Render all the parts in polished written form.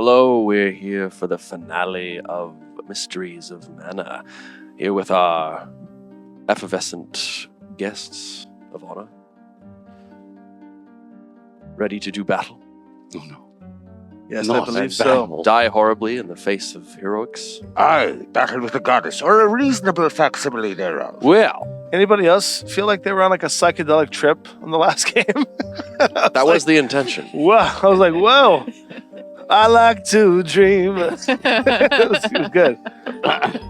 Hello, we're here for the finale of Mysteries of Mana. Here with our effervescent guests of honor. Ready to do battle? Oh no. Yes, Not I believe a so. battle. Die horribly in the face of heroics? Aye, battle with the goddess, or a reasonable facsimile thereof. Well, Anybody else feel like they were on like a psychedelic trip on the last game? that was the intention. Wow. I was like, whoa. I like to dream. it was good.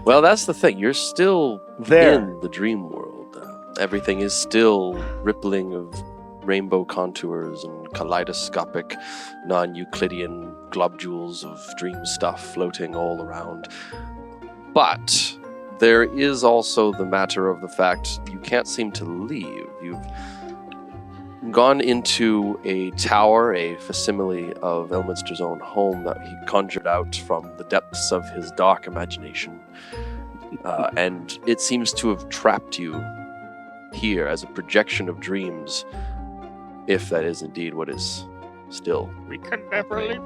Well, that's the thing. You're still There. in the dream world. Everything is still rippling of rainbow contours and kaleidoscopic, non-Euclidean globules of dream stuff floating all around. But there is also the matter of the fact you can't seem to leave. You've gone into a tower, a facsimile of Elminster's own home that he conjured out from the depths of his dark imagination. And it seems to have trapped you here as a projection of dreams, if that is indeed what is still. We can never leave,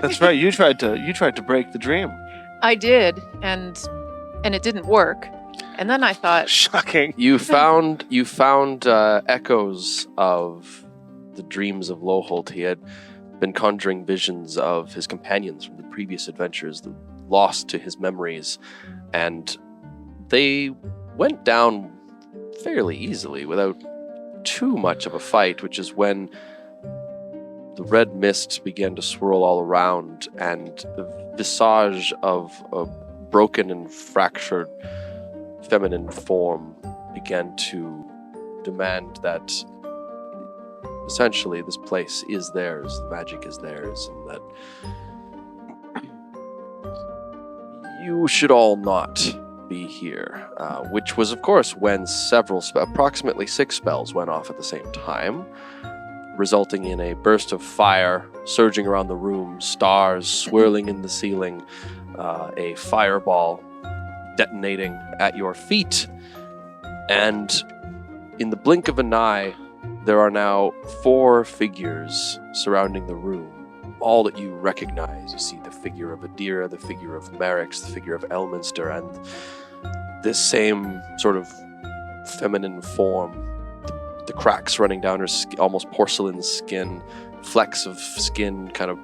That's right. You tried to break the dream. I did, and it didn't work. And then I thought, Shocking. You found echoes of the dreams of Loholt. He had been conjuring visions of his companions from the previous adventures, lost to his memories, and they went down fairly easily without too much of a fight, which is when the red mist began to swirl all around and the visage of a broken and fractured feminine form began to demand that essentially this place is theirs, the magic is theirs, and that you should all not be here. Which was, of course, when approximately 6 spells went off at the same time, resulting in a burst of fire surging around the room, stars swirling in the ceiling, a fireball detonating at your feet, and in the blink of an eye, there are now 4 figures surrounding the room, all that you recognize. You see the figure of Adira, the figure of Merrick's, the figure of Elminster, and this same sort of feminine form, the cracks running down her almost porcelain skin, flecks of skin kind of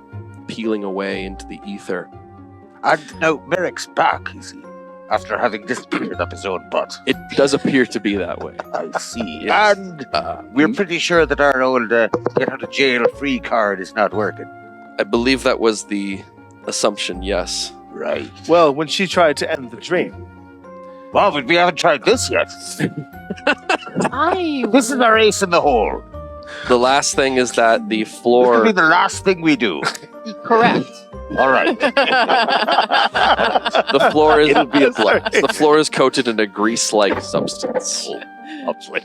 peeling away into the ether. And now Merrick's back, you see, after having disappeared up his own butt. It does appear to be that way. I see. Yes. And we're pretty sure that our old get out of jail free card is not working. I believe that was the assumption, yes. Right. Well, when she tried to end the dream. Well, but we haven't tried this yet. This is our ace in the hole. The last thing is that the This will floor... be the last thing we do. correct. All right. The floor is the floor is coated in a grease-like substance. Lovely.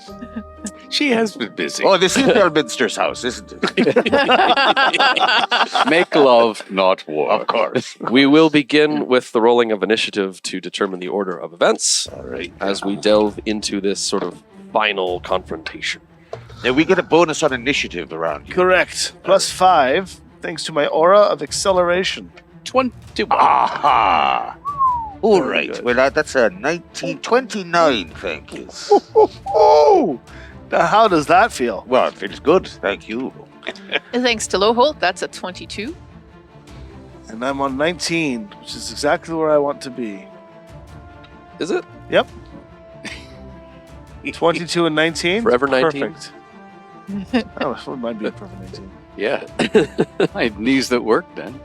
She has been busy. Oh, this is Elminster's house, isn't it? Make love, not war. Of course. We will begin with the rolling of initiative to determine the order of events All right. as we delve into this sort of final confrontation. Now we get a bonus on initiative around you. Correct. +5, thanks to my aura of acceleration. 21. Aha! All Very right. good. Well, that's a 1929, thank you. Oh! Now, how does that feel? Well, it feels good, thank you. Thanks to Loholt, that's a 22. And I'm on 19, which is exactly where I want to be. Is it? Yep. 22 and 19? Forever 19? Perfect. Oh, it might be a perfect 19. Yeah. I have knees that work, Ben.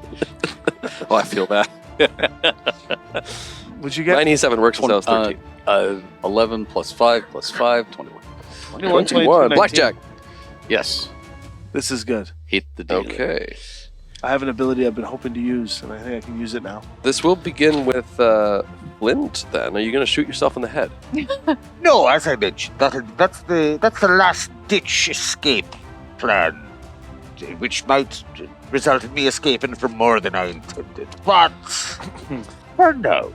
Oh, I feel that. Would you get 97 works since I was 13. 11 plus 5 plus 5, 21. 21, 21. 19. Blackjack. Yes. This is good. Hit the dealer. Okay. I have an ability I've been hoping to use, and I think I can use it now. This will begin with Flynt, then. Are you going to shoot yourself in the head? No, as I mentioned, that's the last ditch escape plan, which might result in me escaping from more than I intended. But for now,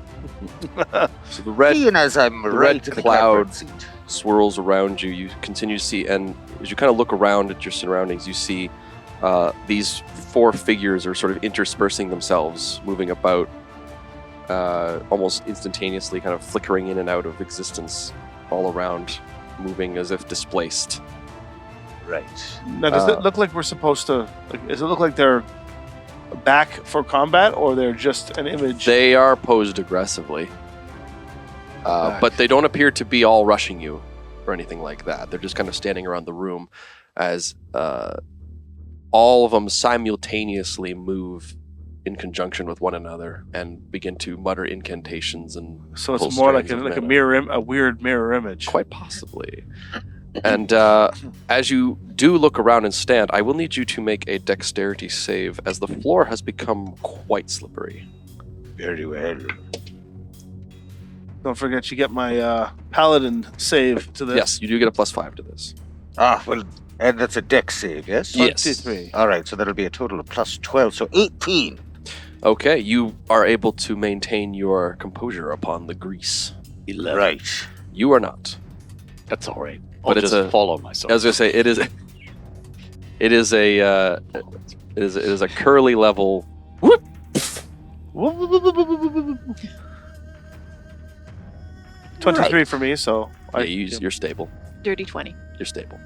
So the red seeing as I'm the right red in the cloud catbird seat. swirls around you. You continue to see, and as you kind of look around at your surroundings, you see these 4 figures are sort of interspersing themselves, moving about almost instantaneously, kind of flickering in and out of existence all around, moving as if displaced. Right. Now, does it look like we're supposed to? Does it look like they're back for combat, or they're just an image? They are posed aggressively, but they don't appear to be all rushing you or anything like that. They're just kind of standing around the room as all of them simultaneously move in conjunction with one another and begin to mutter incantations and So pull it's more like strands of a mana. a weird mirror image. Quite possibly. And as you do look around and stand, I will need you to make a dexterity save, as the floor has become quite slippery. Very well. Don't forget, you get my paladin save to this. Yes, you do get a +5 to this. Well, and that's a dex save, yes? Yes. 23. All right, so that'll be a total of +12, so 18. Okay, you are able to maintain your composure upon the grease. 11. Right. You are not. That's all right. But I'll it's just a- follow myself. I was gonna say it is a curly level. Whoop. 23 for me, so Yeah, you're stable. Dirty 20. You're stable.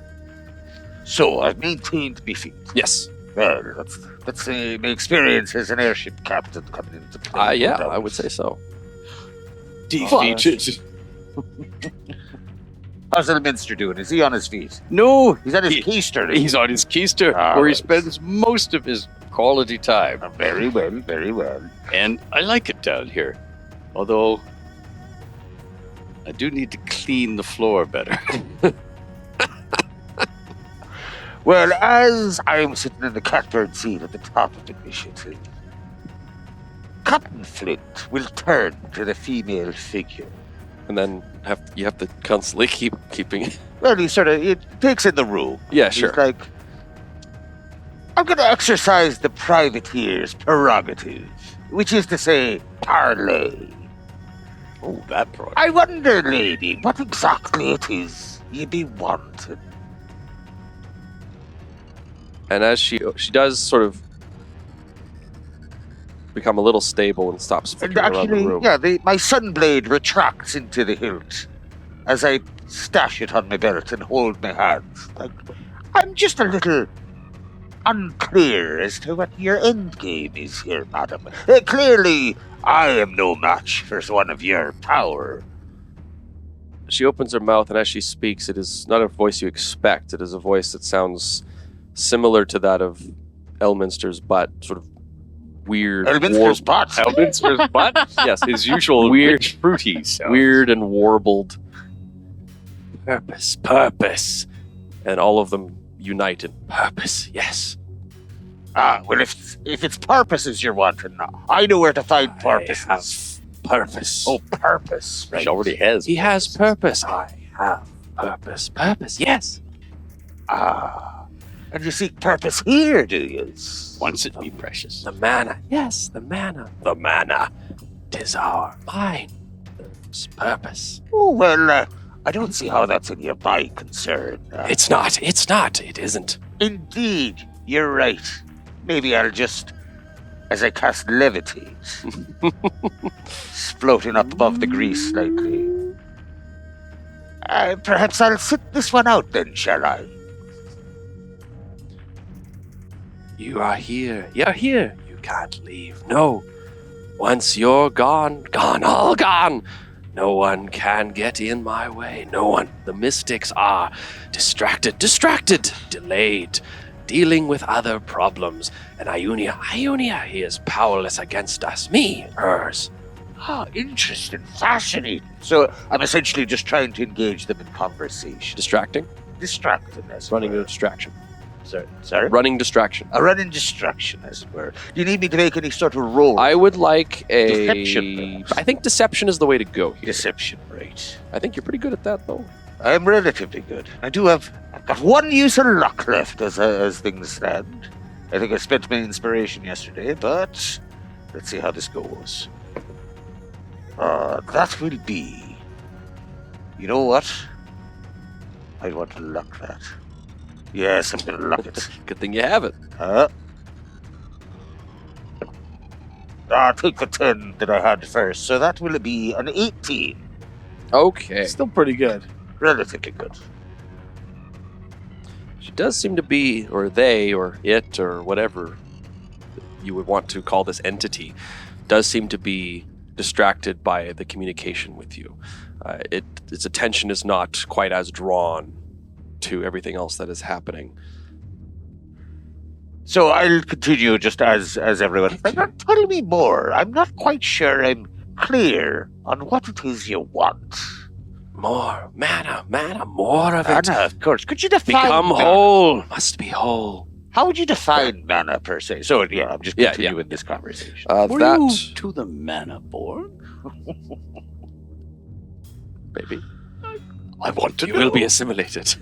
So I've maintained my feet. Yes. Well, that's my experience as an airship captain coming into play. Yeah, I would say so. Defeated. How's Elminster doing? Is he on his feet? No, He's at his keister. he's on his keister, Ah, where he right. spends most of his quality time. Very well, very well. And I like it down here. Although, I do need to clean the floor better. Well, as I'm sitting in the catbird seat at the top of the initiative, Captain Flynt will turn to the female figure. And then you have to constantly keeping. Well, he takes in the room. Yeah, He's sure. like, I'm going to exercise the privateer's prerogative, which is to say, parley. Oh, that brought. I wonder, lady, what exactly it is ye be wanting. And as she does sort of become a little stable and stops And flickering around the actually, room. yeah, my sunblade retracts into the hilt as I stash it on my belt and hold my hands. Like, I'm just a little unclear as to what your end game is here, madam. Clearly, I am no match for one of your power. She opens her mouth, and as she speaks, it is not a voice you expect. It is a voice that sounds similar to that of Elminster's, but sort of weird. Elminster's pot. Elminster's butt? Yes, His usual Weird- rich fruity sound. weird and warbled. Purpose. And all of them unite in purpose, yes. Well, if it's purposes you're wanting, I know where to find purposes. Purpose. Oh, purpose. Right. She already has. He has purpose. I have purpose. Purpose, yes. And you seek purpose here, do you? Once it be precious. The mana. Yes, the mana. The mana. 'Tis our mine. It's purpose. Oh, well, I don't see how that's in your by concern. It's not. It isn't. Indeed, you're right. Maybe I'll just, as I cast levitate, floating up above the grease slightly. Perhaps I'll sit this one out then, shall I? You are here. You're here. You can't leave. No. Once you're gone, all gone. No one can get in my way. No one. The mystics are distracted, delayed, dealing with other problems. And Ionia, he is powerless against us. Me, hers. Interesting, fascinating. So I'm essentially just trying to engage them in conversation. Distracting? Distracting, as it Running were. a distraction. Sorry? Running distraction. A running distraction, as it were. Do you need me to make any sort of roll? I would like a... Deception, perhaps. I think deception is the way to go here. Deception, right. I think you're pretty good at that, though. I'm relatively good. I've got one use of luck left as things stand. I think I spent my inspiration yesterday, but let's see how this goes. That will be... You know what? I want to luck that. Yes, I'm gonna lock it. Good thing you have it. I'll take the 10 that I had first, so that will be an 18. Okay. Still pretty good. Relatively good. She does seem to be, or they, or it, or whatever you would want to call this entity, does seem to be distracted by the communication with you. Its attention is not quite as drawn to everything else that is happening. So I'll continue just as everyone. Tell me more. I'm not quite sure I'm clear on what it is you want. More mana, more of it. Mana, of course. Could you define Become mana? whole. Must be whole. How would you define mana per se? So yeah, I'm just Yeah, continuing this conversation. Were That you to the mana born? maybe I want to you know. will be assimilated.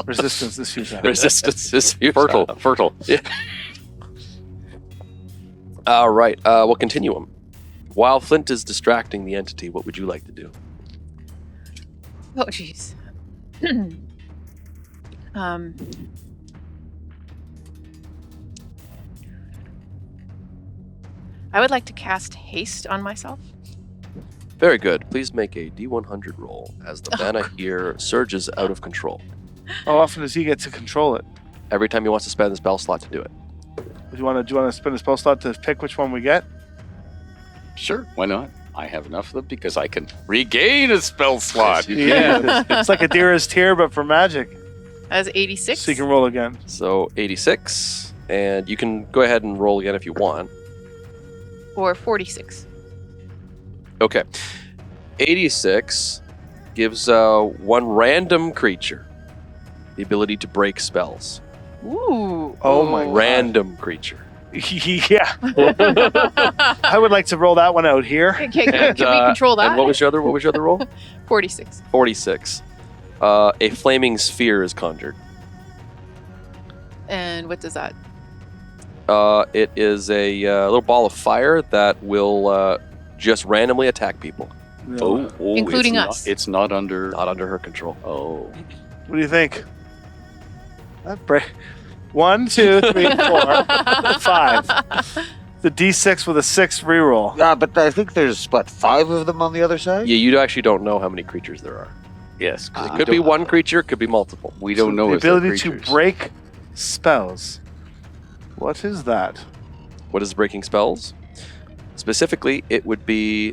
Resistance is futile. Resistance is futile. Fertile. All right. We'll continue him. While Flynt is distracting the entity, what would you like to do? Oh, jeez. I would like to cast haste on myself. Very good. Please make a D100 roll as the mana here surges out of control. How often does he get to control it? Every time he wants to spend the spell slot to do it. Do you want to spend a spell slot to pick which one we get? Sure, why not? I have enough of them because I can regain a spell slot. Yeah. It's like a dearest tear, but for magic. As 86. So you can roll again. So 86, and you can go ahead and roll again if you want. Or 46. Okay. 86 gives one random creature the ability to break spells. Ooh. Oh my God. Random creature. Yeah. I would like to roll that one out here. Can we control that? And what was your other roll? 46. 46. A flaming sphere is conjured. And what does that? It is a little ball of fire that will just randomly attack people. Oh, Including it's us. It's not under. Not under her control. Oh. What do you think? That break. 1, 2, 3, 4, 5. The D6 with a 6 reroll. Yeah, but I think there's, 5 of them on the other side? Yeah, you actually don't know how many creatures there are. Yes. 'cause It we could be don't- one creature, it could be multiple. We don't know The if they're ability to creatures. break spells. What is that? What is breaking spells? Specifically, it would be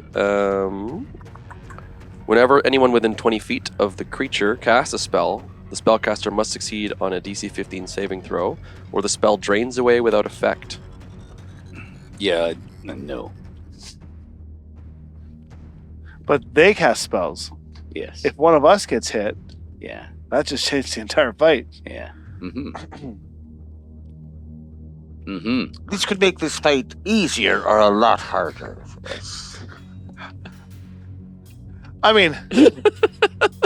whenever anyone within 20 feet of the creature casts a spell, the spellcaster must succeed on a DC 15 saving throw, or the spell drains away without effect. Yeah, no. But they cast spells. Yes. If one of us gets hit, Yeah. that just changed the entire fight. Yeah. Mm-hmm. Mm-hmm. This could make this fight easier or a lot harder for us. I mean,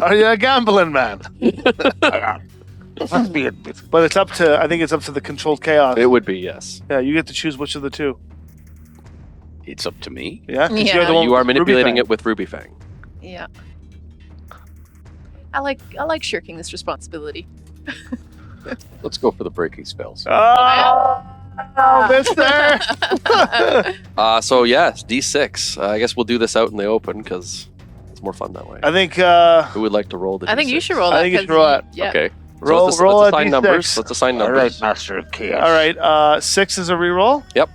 are you a gambling man? Must be admitted. But I think it's up to the controlled chaos. It would be, yes. Yeah, you get to choose which of the two. It's up to me. Yeah? 'Cause Yeah. you're the one You are with Ruby manipulating Fang. it with Ruby Fang. Yeah. I like shirking this responsibility. Let's go for the breaking spells. Oh, mister! So yes, D6. I guess we'll do this out in the open because it's more fun that way. I think Who would like to roll the I think D6? you should roll that. I think you 'cause should roll it. Yeah. Okay. roll, let's roll a assign D6. numbers. Let's assign All right, numbers. Master of Chaos. All right, 6 is a reroll. Yep.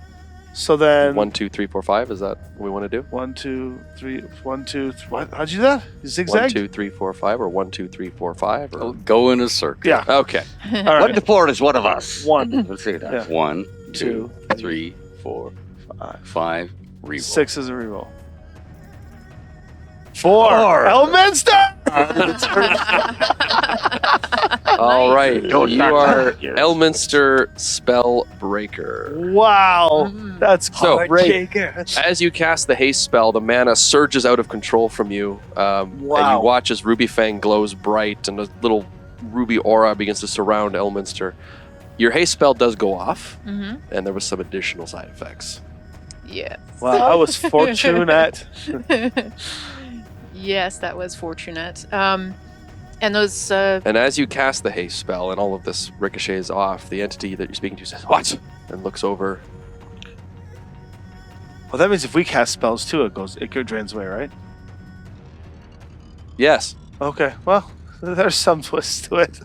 So then 1, 2, 3, 4, 5. Is that what we want to do? 1, 2, 3, 1, 2, 3. What? How'd you do that? You 1, zigzag? 2, 3, 4, 5, or 1, 2, 3, 4, 5? Or... I'll go in a circle. Yeah. Okay. All 1 right. to 4 is one of us. 1. We'll say that. Yeah. 1, 2, 2, 3, 4, 5. Reroll. 6 is a reroll. 4. Four. Elminster! All right. Don't You knock are that here. Elminster Spellbreaker. Wow. Mm. That's So- great. As you cast the haste spell, the mana surges out of control from you. And you Wow. watch as Ruby Fang glows bright and a little ruby aura begins to surround Elminster. Your haste spell does go off, Mm-hmm. and there was some additional side effects. Yes. Wow, I was fortunate. Yes, that was fortunate. And those And as you cast the haste spell and all of this ricochets off, the entity that you're speaking to says, "What?" and looks over. Well, that means if we cast spells too, it drains away, right? Yes. Okay. Well, there's some twist to it.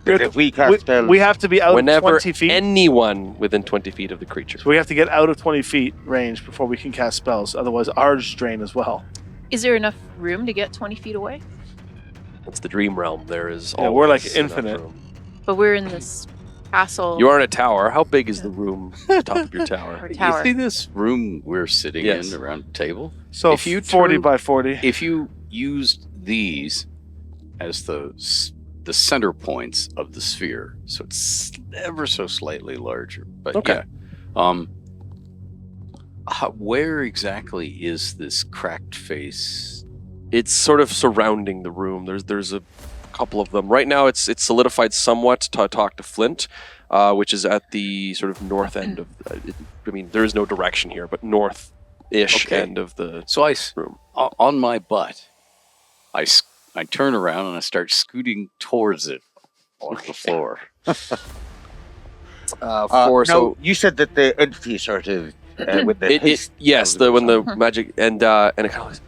If we cast spells, We have to be out Whenever of 20 feet. anyone within 20 feet of the creature. So we have to get out of 20 feet range before we can cast spells. Otherwise, ours drain as well. is there enough room to get 20 feet away? It's the dream realm. There is Yeah, we're like always enough infinite. room. But we're in this castle You are in a tower. How big is the room at the top of your tower? or You tower. see this room we're sitting Yes. in around the table? So If you 40 turn- by 40. If you used these as the center points of the sphere, so it's ever so slightly larger. But Okay. yeah, where exactly is this cracked face? It's sort of surrounding the room. There's a couple of them. Right now it's solidified somewhat to talk to Flynt, which is at the sort of north end of there is no direction here, but north-ish Okay. end of the So room. on my butt, I turn around and I start scooting towards it on the floor. no, you said that the entity sort of with the haste yes, spells when the Mhm. magic and it kind of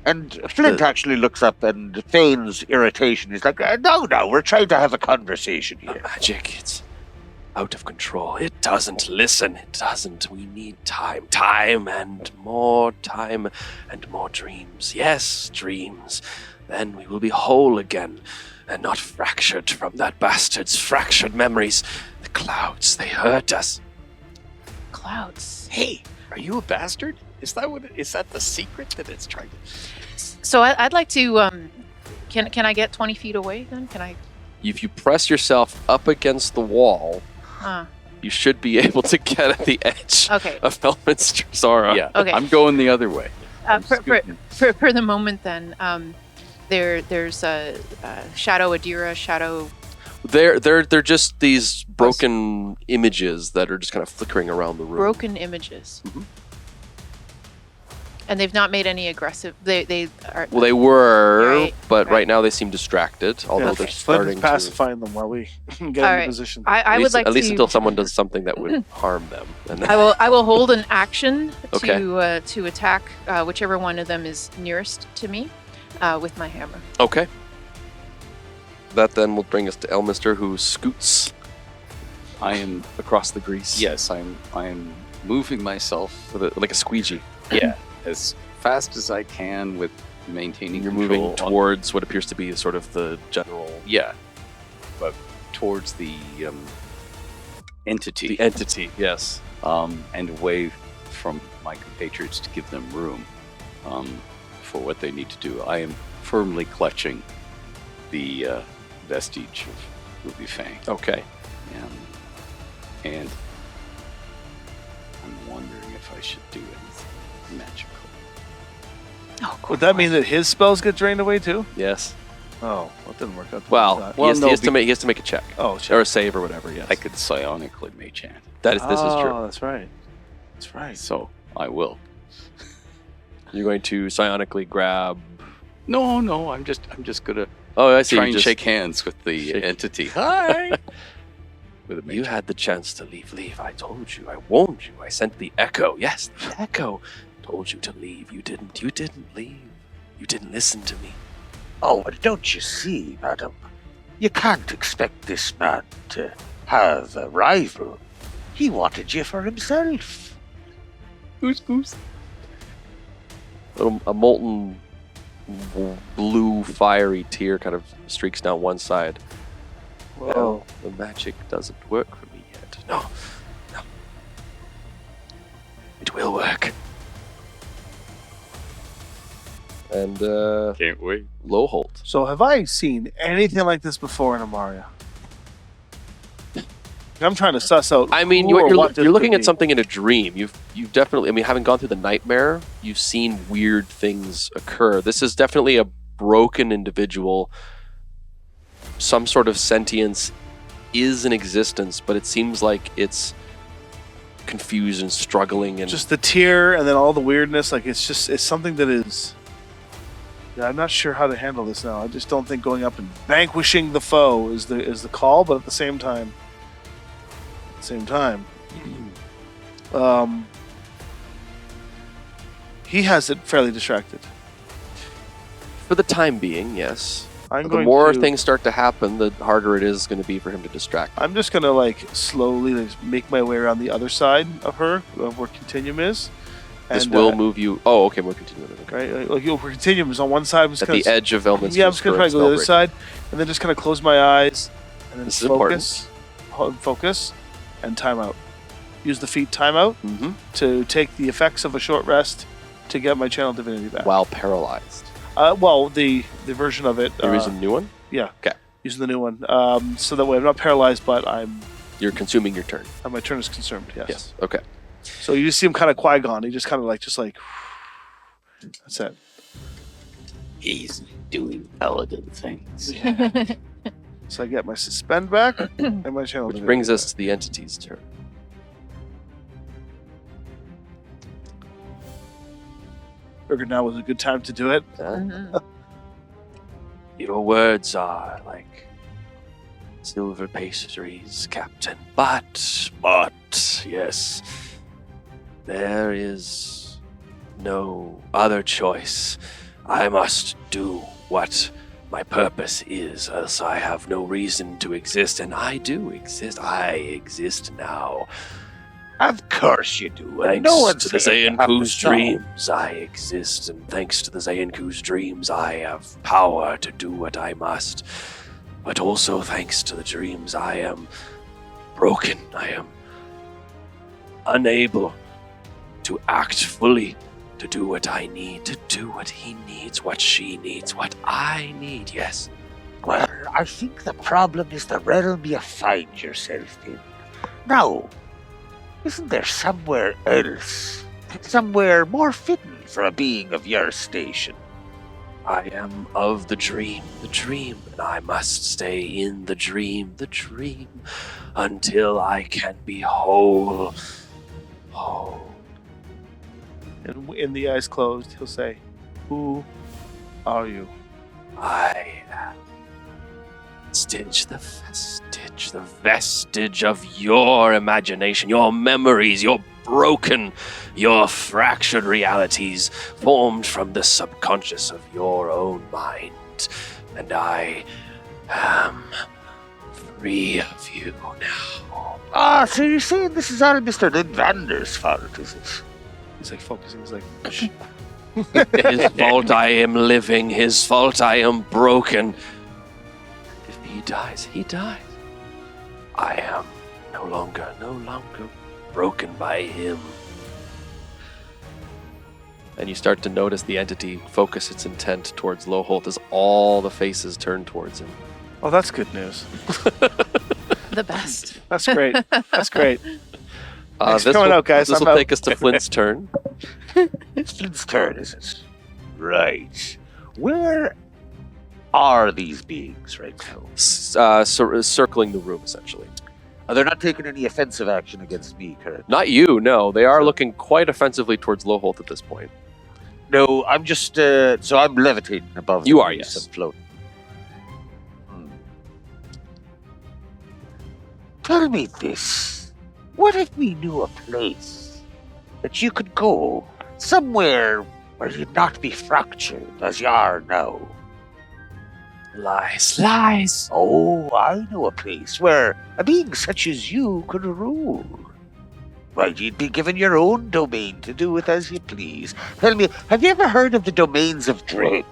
and Flint actually looks up and feigns irritation. He's like, "No, we're trying to have a conversation here." magic, it's out of control. It doesn't listen. It doesn't. We need time and more dreams. Yes, dreams. Then we will be whole again and not fractured from that bastard's fractured memories. The clouds, they hurt us. Clouds. Hey, are you a bastard? Is that the secret that it's trying to? So I'd like to. Can I get 20 feet away then? Can I? If you press yourself up against the wall, you should be able to get at the edge Okay. of Elminster Zara. Yeah. Okay. I'm going the other way. For the moment then, there's Shadow Adira, Shadow. They're just these broken images that are just kind of flickering around the room. Broken images. Mhm. And they've not made any aggressive. They are. Well, they were, Right, but right. right now they seem distracted. Although Yeah, they're Flint starting is to. pacifying them while we get into All right. position. I would like at least to. until someone does something that would harm them. And I will hold an action Okay. to attack whichever one of them is nearest to me with my hammer. okay. That then will bring us to Elminster, who scoots I am. across the grease. Yes, I am moving myself. like a squeegee. Yeah, as fast as I can with maintaining. You're control moving on- towards what appears to be sort of the general Yeah, but towards the entity. the entity. Yes. And away from my compatriots to give them room for what they need to do. I am firmly clutching the vestige of Ruby Fang. Okay. And I'm wondering if I should do anything magical. Oh, Would that mean that his spells get drained away too? Yes. Oh, that didn't work out. the way I Well, thought. he has no, to make a check Oh, shit. or a save or whatever. Yes. I could psionically mage hand, This is Oh, true. that's right. That's right. so I will. You're going to psionically grab. No, I'm just gonna Oh, I see. try you and just- shake hands with the shake- entity. Hi. With a mage You hand. had the chance to leave. I told you. I warned you. I sent the echo. Yes, the echo. Told you to leave. You didn't. You didn't leave. You didn't listen to me. Oh, but don't you see, madam? You can't expect this man to have a rival. He wanted you for himself. Goose. A molten blue fiery tear kind of streaks down one side. Whoa. Well, the magic doesn't work for me yet. No. It will work. And Can't wait. Loholt. So have I seen anything like this before in Amaria? I'm trying to suss out. I mean, who or you're what this looking could at be. something in a dream. You've definitely. I mean, having gone through the nightmare, you've seen weird things occur. This is definitely a broken individual. Some sort of sentience is in existence, but it seems like it's confused and struggling. And Just the tear and then all the weirdness. Like it's something that is. Yeah, I'm not sure how to handle this now. I just don't think going up and vanquishing the foe is the call, but at the same time, he has it fairly distracted. For the time being, yes. I'm The going more to, things start to happen, the harder it is going to be for him to distract. I'm just gonna slowly make my way around the other side of her, of where Continuum is. This And, will move you. Oh, okay, we're continuing. Okay. right. Like where Continuum is on one side. I'm just At gonna, the edge of Elminster. yeah, I'm just gonna try to go to the other side, and then just kind of close my eyes, and then This is important. focus, and time out. Use the feat timeout Mm-hmm. to take the effects of a short rest to get my channel divinity back. While paralyzed. Well, the version of it. There is a new one. Yeah. Okay. Using the new one, so that way I'm not paralyzed, but You're consuming your turn. my turn is consumed. Yes. Yes. Okay. So you just see him kind of Qui-Gon. He just kind of like. That's it. He's doing elegant things. So I get my suspend back and my channel. Which divinity brings back. us to the entity's turn. Figured now was a good time to do it. Mhm. Your words are like silver pastries, Captain. But, yes, there is no other choice. I must do what my purpose is, else I have no reason to exist, and I do exist. I exist now. Of course you do. And Thanks no one's to the saying you have Zayanku's to stop. dreams, I exist, and thanks to the Zayanku's dreams, I have power to do what I must. But also thanks to the dreams, I am broken. I am unable to act fully, to do what I need, to do what he needs, what she needs, what I need. Yes. Well, I think the problem is the realm you find yourself in. Now, isn't there somewhere else? Somewhere more fitting for a being of your station? I am of the dream, and I must stay in the dream, until I can be whole. Whole. And in the eyes closed, he'll say, "Who are you?" I am the vestige of your imagination, your memories, your broken, your fractured realities formed from the subconscious of your own mind. And I am free of you now. Ah, so you're saying this is all Mr. Lindvander's fault, is it? He's like focusing. He's like, "Shh." His fault I am living, his fault I am broken. If he dies, he dies. I am no longer broken by him. And you start to notice the entity focus its intent towards Loholt as all the faces turn towards him. "Oh, that's good news. The best. That's great. That's great." Thanks for This coming will, out, guys. This I'm will out. take us to Flint's turn. It's Flint's turn, is it? Right. Where are these beings right now? Circling the room, essentially. They're not taking any offensive action against me, currently. Not you, no. They are looking quite offensively towards Loholt at this point. No, I'm just, so I'm levitating above You them, are, yes. I'm floating. Tell me this. What if we knew a place that you could go, somewhere where you'd not be fractured as you are now? Lies. Oh, I know a place where a being such as you could rule. Well, you'd be given your own domain to do with as you please. Tell me, have you ever heard of the domains of dread?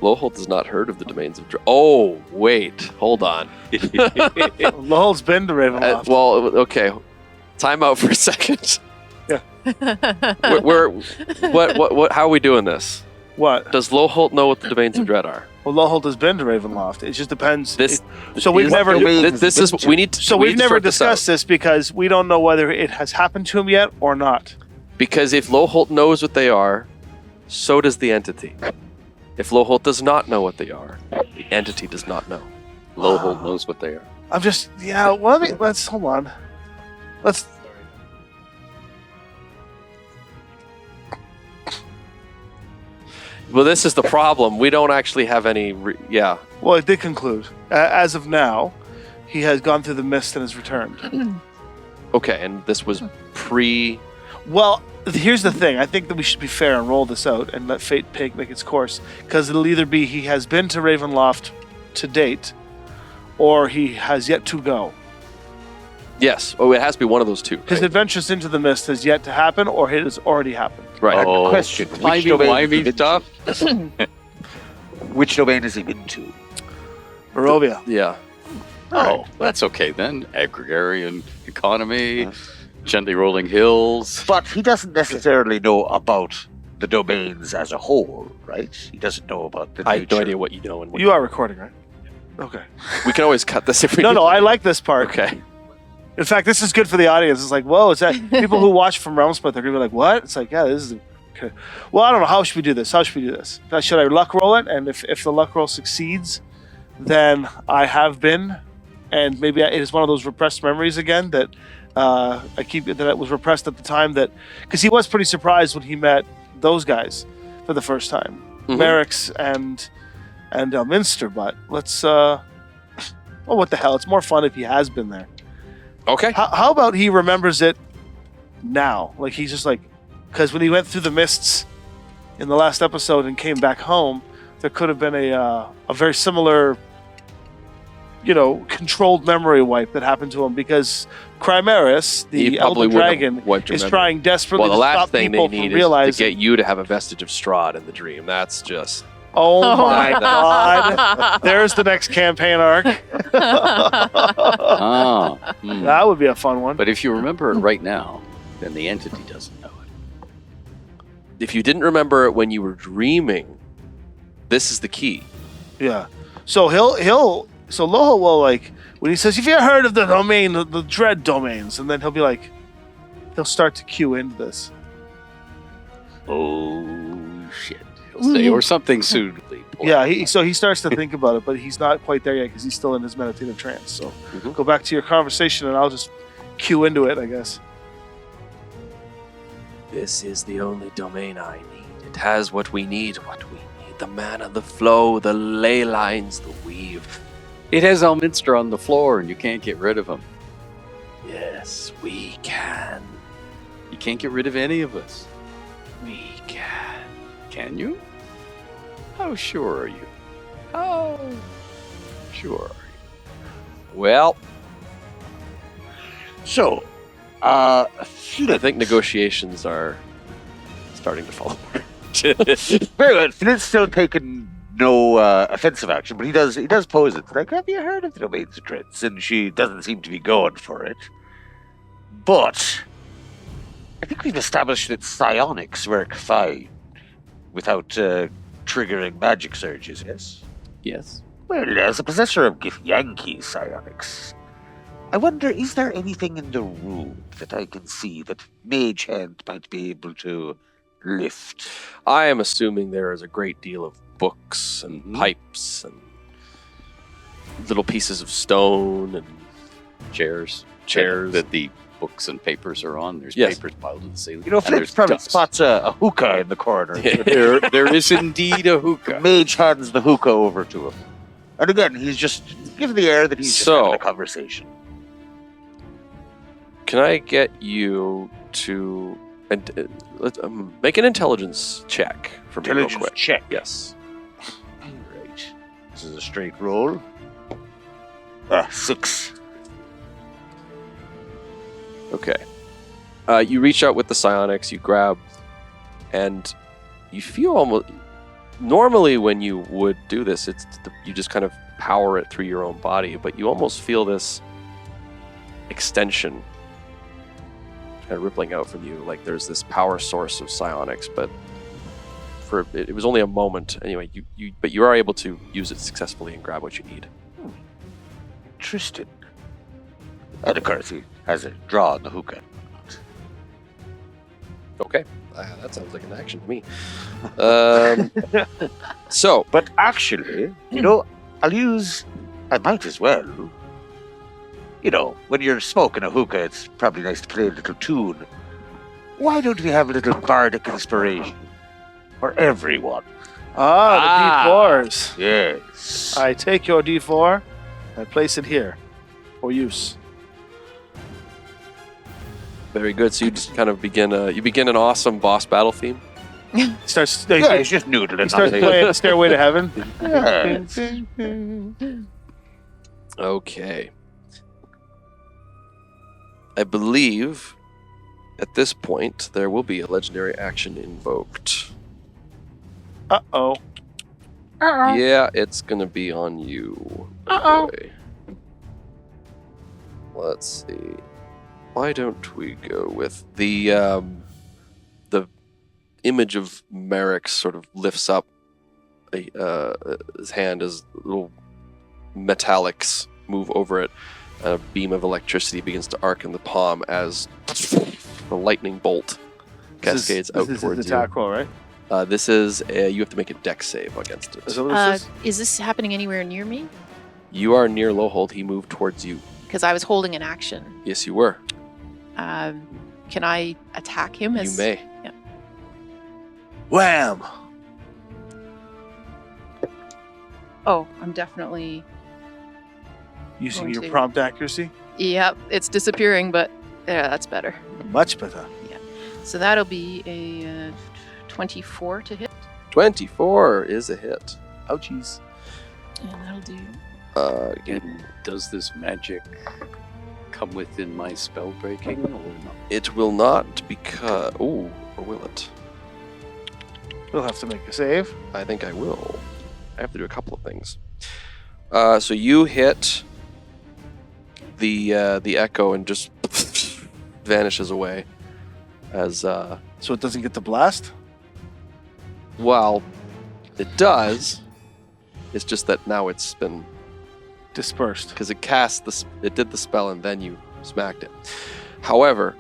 Loholt has not heard of the domains of... Oh, wait. Hold on. Loholt's been to Ravenloft. Well, okay. Time out for a second. What? How are we doing this? What? Does Loholt know what the domains of dread are? Well, Loholt has been to Ravenloft. It just depends. This. So we've is- never- This is. We need. To, So we we've need to never sort this out. discussed this because we don't know whether it has happened to him yet or not. Because if Loholt knows what they are, so does the entity. If Loholt does not know what they are, the entity does not know. Loholt knows what they are. I'm just, yeah, well, let's, hold on. Let's, Well, this is the problem. We don't actually have any. Yeah. Well, it did conclude. As of now, he has gone through the mist and has returned. Okay, and this was pre. Well, here's the thing. I think that we should be fair and roll this out and let fate make its course. Because it'll either be he has been to Ravenloft to date, or he has yet to go. Yes. Oh, it has to be one of those two. His Right? adventures into the mist has yet to happen, or it has already happened. Right. Oh, Question. Which Timey domain wimey stuff. Which domain has he been to? Barovia. Yeah. Oh, that's okay then. Agrarian economy, gently rolling hills. But he doesn't necessarily know about the domains as a whole, right? He doesn't know about the I have no nature. idea what you know and what You are recording, right? Okay. We can always cut this if we No, need no, to. I like this part. Okay. In fact, this is good for the audience. It's like, whoa, is that people who watch from Realmsplit, they're going to be like, what? It's like, yeah, this is okay. Well, I don't know. How should we do this? Should I luck roll it? And if the luck roll succeeds, then I have been, and maybe it is one of those repressed memories again that that it was repressed at the time, that because he was pretty surprised when he met those guys for the first time, Mhm. Merrick's and Elminster. But let's well, what the hell? It's more fun if he has been there. Okay. How about he remembers it now? Like he's just like, because when he went through the mists in the last episode and came back home, there could have been a very similar, controlled memory wipe that happened to him because Chrymaris, He the probably Elder wouldn't have Dragon, wiped your is memory. trying desperately Well, the to last stop thing they people need from is to realizing. get you to have a vestige of Strahd in the dream. That's just. Oh my God! There's the next campaign arc. Ah, That would be a fun one. But if you remember it right now, then the entity doesn't know it. If you didn't remember it when you were dreaming, this is the key. Yeah. So so Loholt will when he says, "Have you heard of the domain, the dread domains?" And then he'll be like, he'll start to cue into this. Oh shit! He'll say or something suitably. Yeah. So he starts to think about it, but he's not quite there yet because he's still in his meditative trance. So Mhm. go back to your conversation, and I'll just cue into it, I guess. This is the only domain I need. It has what we need. The mana, the flow, the ley lines, the weave. It has Elminster on the floor, and you can't get rid of him. Yes, we can. You can't get rid of any of us. We can. Can you? How sure are you? How sure are you? Well, So, I think negotiations are starting to fall apart. very good. Flint's still taking no offensive action, but he does pose it. Like, have you heard of the domains of dreads? And she doesn't seem to be going for it. But I think we've established that psionics work fine without triggering magic surges, yes? Yes. Well, as a possessor of Githyanki psionics, I wonder, is there anything in the room that I can see that Mage Hand might be able to lift? I am assuming there is a great deal of books and pipes and little pieces of stone and Chairs. Chairs. That the books and papers are on. There's Yes. papers piled to the ceiling. You know, And Flint there's probably dust. spots a hookah in the corner. There is indeed a hookah. Mage hands the hookah over to him. And again, he's just giving the air that he's just So- having a conversation. Can I get you to make an intelligence check for me real Intelligence quick? check. Yes. Right. This is a straight roll. 6. Okay. You reach out with the psionics, you grab, and you feel almost. Normally, when you would do this, you just kind of power it through your own body, but you almost feel this extension kind of rippling out from you, like there's this power source of psionics. But it was only a moment anyway. But you are able to use it successfully and grab what you need. Tristan. And of course, he has a draw on the hookah. Okay, that sounds like an action to me. So But actually, I might as well. When you're smoking a hookah, it's probably nice to play a little tune. Why don't we have a little bardic inspiration for everyone? Ah, the D4s. Yes. I take your D4 and place it here for use. Very good. So you just kind of begin an awesome boss battle theme. Starts. Yeah, it's just noodling. He starts playing Stairway to Heaven. Yes. Okay. I believe at this point there will be a legendary action invoked. Uh-oh. Yeah, it's gonna be on you. Uh-oh. boy. Let's see. Why don't we go with the image of Merrick sort of lifts up his hand as little metallics move over it. A beam of electricity begins to arc in the palm as the lightning bolt cascades out this towards is you. the attack roll, right? This is you have to make a dex save against Is it. that what this is? Is this happening anywhere near me? You are near Loholt. He moved towards you. Because I was holding an action. Yes, you were. Can I attack him? You may. Yeah. Wham! Oh, I'm definitely. Using Going your to. prompt accuracy? Yep, it's disappearing, but yeah, that's better. Much better. So that'll be a 24 to hit, 24 is a hit. Ouchies. and that'll do. And does this magic come within my spell breaking or not? It will not because. Ooh, or will it? We'll have to make a save. I think I will. I have to do a couple of things. So you hit the echo and just vanishes away. As So it doesn't get the blast? well, it does. It's just that now it's been Dispersed. because it did the spell and then you smacked it. However,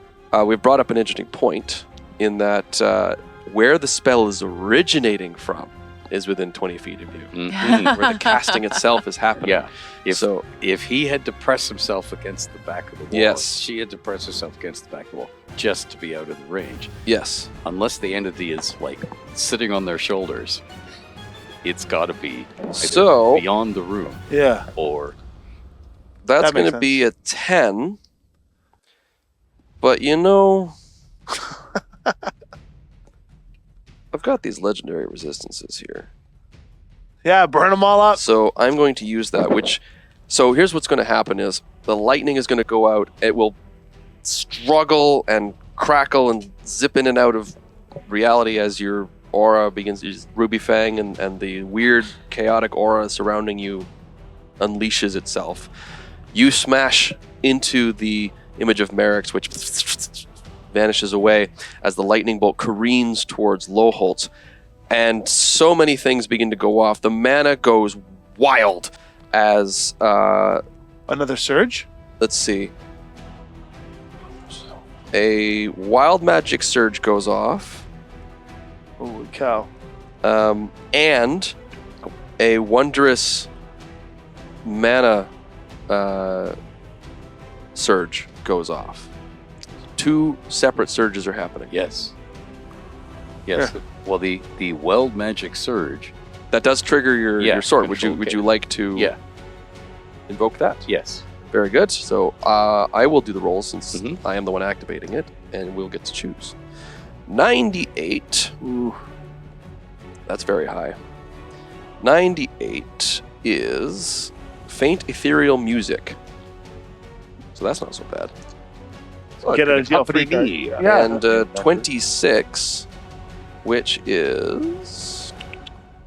we've brought up an interesting point in that where the spell is originating from is within 20 feet of you, where the casting itself is happening. Yeah. So If he had to press himself against the back of the wall, Yes. she had to press herself against the back of the wall just to be out of the range. yes, Unless the entity is like sitting on their shoulders, it's got to be either So- beyond the room Yeah. or that's That makes going to be a 10. But you know, I've got these legendary resistances here. Yeah, burn them all up. So I'm going to use that, so here's what's going to happen is the lightning is going to go out. It will struggle and crackle and zip in and out of reality as your aura begins, Ruby Fang and the weird chaotic aura surrounding you unleashes itself. You smash into the image of Merrick's, which vanishes away as the lightning bolt careens towards Loholt. And so many things begin to go off. The mana goes wild as, Another surge? let's see. A wild magic surge goes off, Holy cow. and a wondrous mana surge goes off. 2 separate surges are happening. yes. Yes. Well, the Weld Magic Surge. That does trigger your sword. Would control you like to Yeah. invoke that? Yes. Very good. So I will do the roll since Mhm. I am the one activating it, and we'll get to choose. 98. Ooh. That's very high. 98 is faint ethereal music. So that's not so bad. Get a deal for Company the me. Yeah. And 26, which is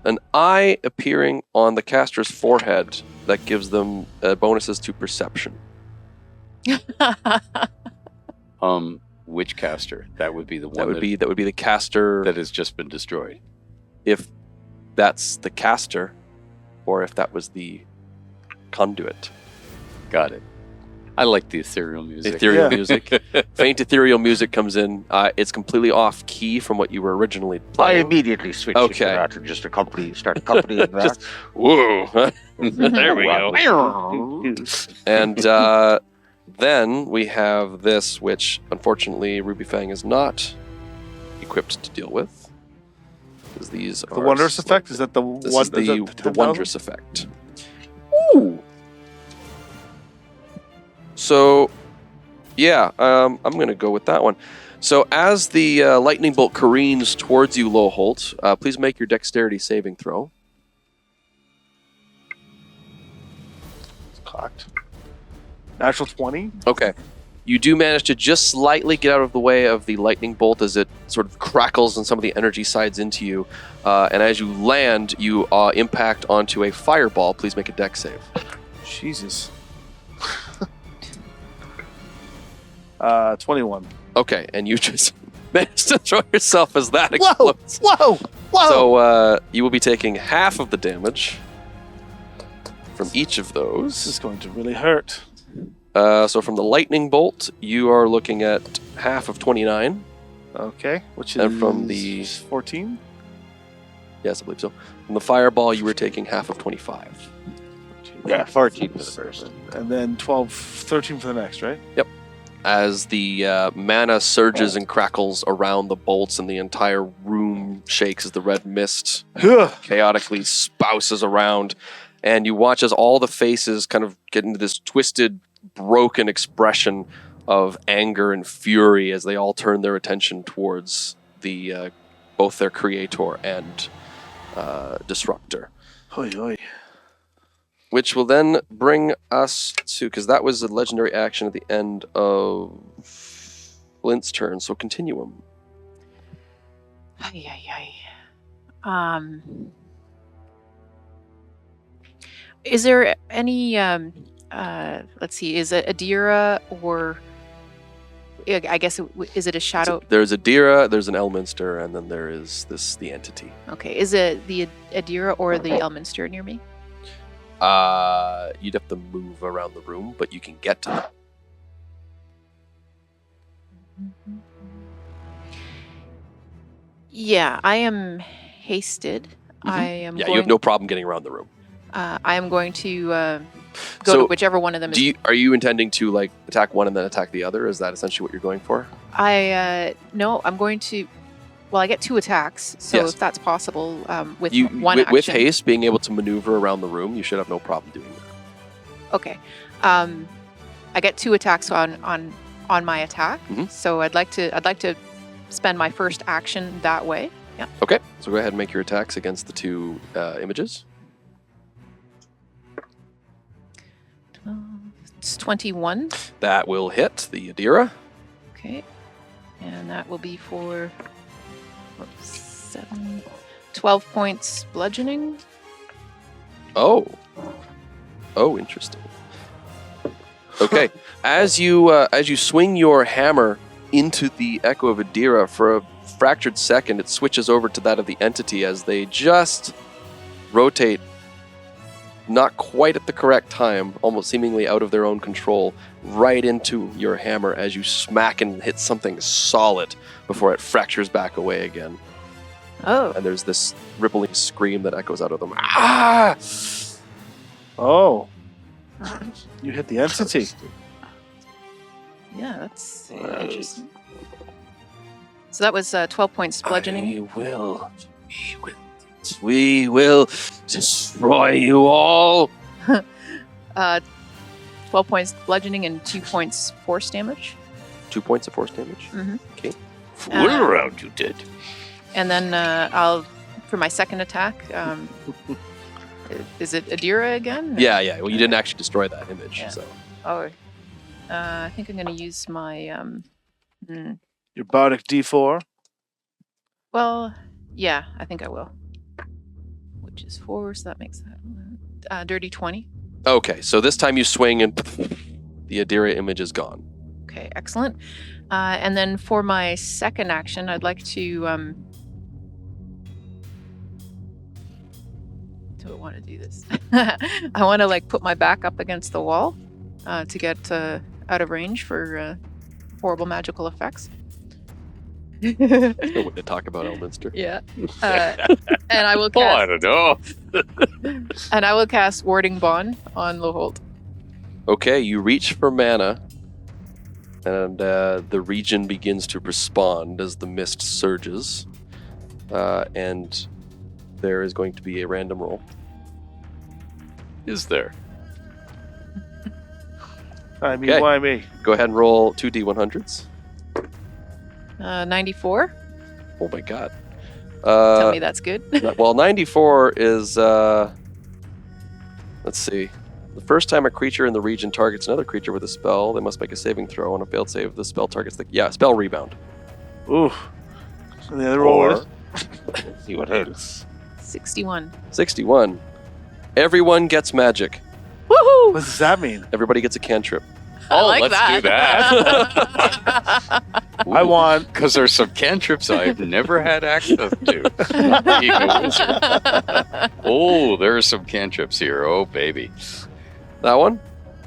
an eye appearing on the caster's forehead that gives them bonuses to perception. Which caster? That would be the one That would be the caster. that has just been destroyed. If that's the caster, or if that was the conduit. Got it. I like the ethereal music. Ethereal Yeah. music. Faint ethereal music comes in. It's completely off key from what you were originally I playing. immediately switched Okay. to that and just start accompanying that. Just- Whoa. There we go. And then we have this, which unfortunately Ruby Fang is not equipped to deal with. 'cause these The are wondrous effect? Is that the This one? is the 10,000? wondrous effect. Ooh. So, yeah, I'm going to go with that one. So, as the lightning bolt careens towards you, Loholt, please make your dexterity saving throw. It's cocked. Natural 20. Okay. You do manage to just slightly get out of the way of the lightning bolt as it sort of crackles and some of the energy sides into you. And as you land, you impact onto a fireball. Please make a dex save. Jesus. 21. Okay, and you just managed to throw yourself as that Whoa! explodes. Whoa! Whoa! So you will be taking half of the damage from each of This those. is going to really hurt. So from the lightning bolt, you are looking at half of 29. Okay, which is And from the- 14. Yes, I believe so. From the fireball, you were taking half of 25. Yeah, 14 for the first. And then 12, 13 for the next, right? As the mana surges and crackles around the bolts and the entire room shakes as the red mist Ugh. chaotically spouses around, and you watch as all the faces kind of get into this twisted, broken expression of anger and fury as they all turn their attention towards the both their creator and disruptor. Oi, oi. Which will then bring us to, because that was a legendary action at the end of Flynt's turn, so Continuum. Ay, ay, ay. Is there any, let's see, is it Adira or, I guess, is it a shadow? So there's Adira, there's an Elminster, and then there is the entity. Okay, is it the Adira or the Elminster near me? You'd have to move around the room, but you can get to them. Yeah, I am hasted. I am Yeah, going, you have no problem getting around the room. I am going to go So, to whichever one of them is. Are you intending to like attack one and then attack the other? Is that essentially what you're going for? No, I'm going to. Well, I get 2 attacks, so Yes. if that's possible, with You one action. with haste, being able to maneuver around the room, you should have no problem doing that. Okay, I get 2 attacks on my attack, Mhm. so I'd like to spend my first action that way. Yeah. Okay, so go ahead and make your attacks against the 2 images. It's 21. That will hit the Adira. Okay, and that will be for 12 points bludgeoning. Oh, interesting. Okay, as you swing your hammer into the echo of Adira, for a fractured second, it switches over to that of the entity as they just rotate, not quite at the correct time, almost seemingly out of their own control, right into your hammer as you smack and hit something solid before it fractures back away again. Oh, And there's this rippling scream that echoes out of them. Ah! Oh. You hit the entity. yeah, that's interesting. So that was 12 points bludgeoning. We will destroy you all. 12 points bludgeoning and 2 points force damage. 2 points of force damage. Mhm. Okay. Fool around you did. And then I'll, for my second attack, is it Adira again? Yeah. Well, you didn't actually destroy that image, Yeah. so. Oh, I think I'm going to use my. Your bardic D4. Well, yeah, I think I will. Which is 4, so that makes that dirty 20. Okay, so this time you swing and the Adira image is gone. Okay, excellent. And then for my second action, I'd like to. Do I want to do this? I want to like put my back up against the wall to get out of range for horrible magical effects. No way to talk about Elminster. Yeah. And I will Oh, I cast. don't know. And I will cast Warding Bond on Loholt. Okay, you reach for mana, and the region begins to respond as the mist surges. and there is going to be a random roll. Is there? I mean, Okay. why me? Go ahead and roll 2 D100s. 94. Oh my god. Tell me that's good. Well, 94 is, let's see. The first time a creature in the region targets another creature with a spell, they must make a saving throw. On a failed save, the spell targets spell rebound. Ooh. And the other roll is? Let's see what else. 61. 61. Everyone gets magic. Woohoo! What does that mean? Everybody gets a cantrip. I Oh, like let's do that. I want. Because there's some cantrips I've never had access to. Being a wizard. Oh, there are some cantrips here. Oh, baby. That one?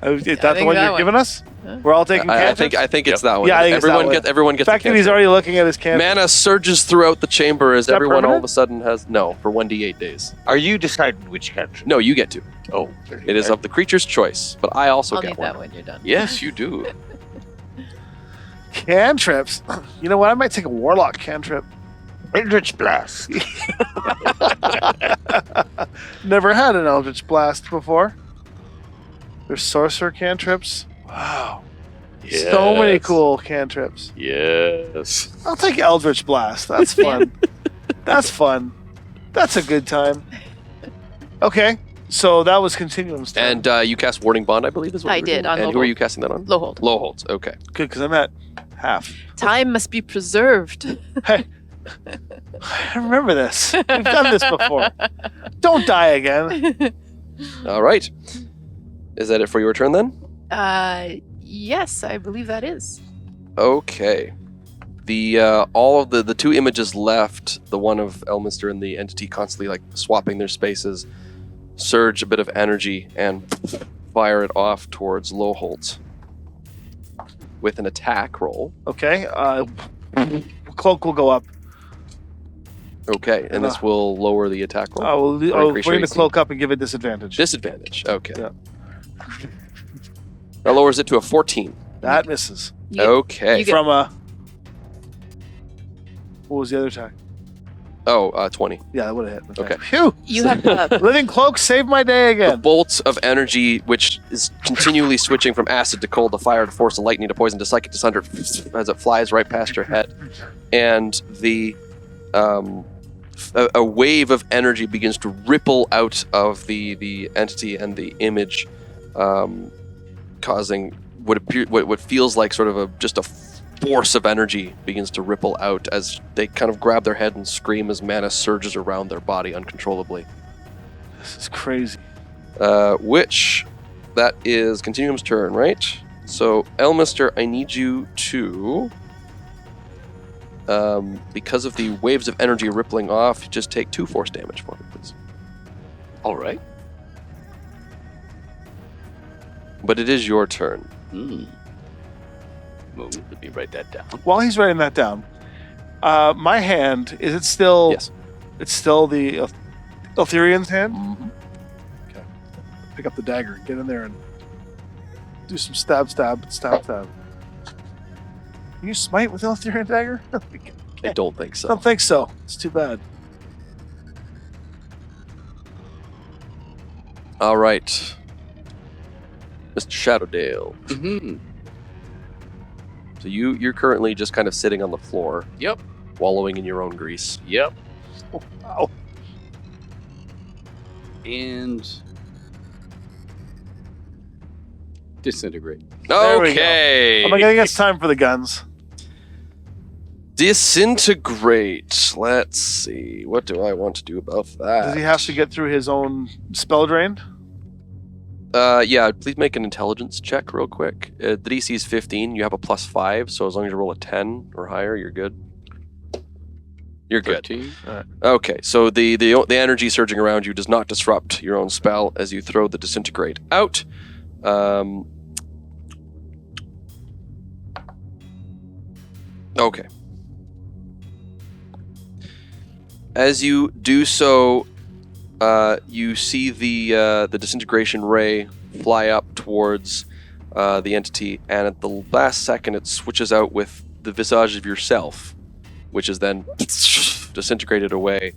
Is that the think one that you're one. giving us? Huh? We're all taking I cantrips? think it's Yep. that one. Yeah, I think it's that one. Everyone The gets a fact that he's cantrip. already looking at his cantrip. Mana surges throughout the chamber as that everyone all of permanent? a sudden has for 1d8 days. Are you deciding which cantrip? No, you get to. Oh, It is of the creature's choice, but I also I'll get need one. that when you're done. Yes, you do. Cantrips. You know what? I might take a warlock cantrip. Eldritch Blast. Never had an Eldritch Blast before. There's sorcerer cantrips. Wow. So many Yes. cool cantrips. Yes. I'll take Eldritch Blast. That's fun. That's fun. That's a good time. Okay. So that was Continuum's turn. And you cast Warding Bond, I believe, is what I you were did, doing? on And who are Loholt. you casting that on? Loholt. Loholt, okay. Good, because I'm at half. Time must be preserved. Hey. I remember this. We've done this before. Don't die again. All right. Is that it for your turn then? Yes, I believe that is. Okay. The all of the two images left, the one of Elminster and the entity constantly like swapping their spaces, surge a bit of energy and fire it off towards Loholt with an attack roll. Okay. Cloak will go up. Okay, and this will lower the attack roll. I'll increase bring your the AC. cloak up and give it disadvantage. Disadvantage. Okay. Yeah. That lowers it to a 14. That misses. You, Okay. you get- From a. What was the other attack? 20. Yeah, that would have hit. Okay. Phew! you have Living cloak saved my day The again. bolt of energy, which is continually switching from acid to cold to fire to force to lightning to poison to psychic to thunder as it flies right past your head. And the a wave of energy begins to ripple out of the entity and the image, causing what feels like sort of just a force of energy begins to ripple out as they kind of grab their head and scream as mana surges around their body uncontrollably. This is crazy. Which that is Continuum's turn, right? So Elminster, I need you to, because of the waves of energy rippling off, just take 2 force damage for me, please. All right. But it is your turn. Well, let me write that down. While he's writing that down, my hand, is it still. Yes. It's still the Eltherian's hand? Mm-hmm. Okay. Pick up the dagger, get in there, and do some stab. Can you smite with the Eltherian dagger? I don't think so. Don't think so. It's too bad. All right. Mr. Shadowdale. Mm-hmm. So you're currently just kind of sitting on the floor, Yep. wallowing in your own grease. Yep. Oh, wow. And disintegrate. There we go. Okay. Oh my god, I guess time for the guns. Disintegrate. Let's see. What do I want to do about that? Does he have to get through his own spell drain? Yeah, please make an intelligence check real quick. The DC is 15. You have a +5, so as long as you roll a 10 or higher, you're good. You're good. 13. Okay, so the energy surging around you does not disrupt your own spell as you throw the disintegrate out. Okay. As you do so, you see the disintegration ray fly up towards the entity, and at the last second, it switches out with the visage of yourself, which is then of disintegrated away.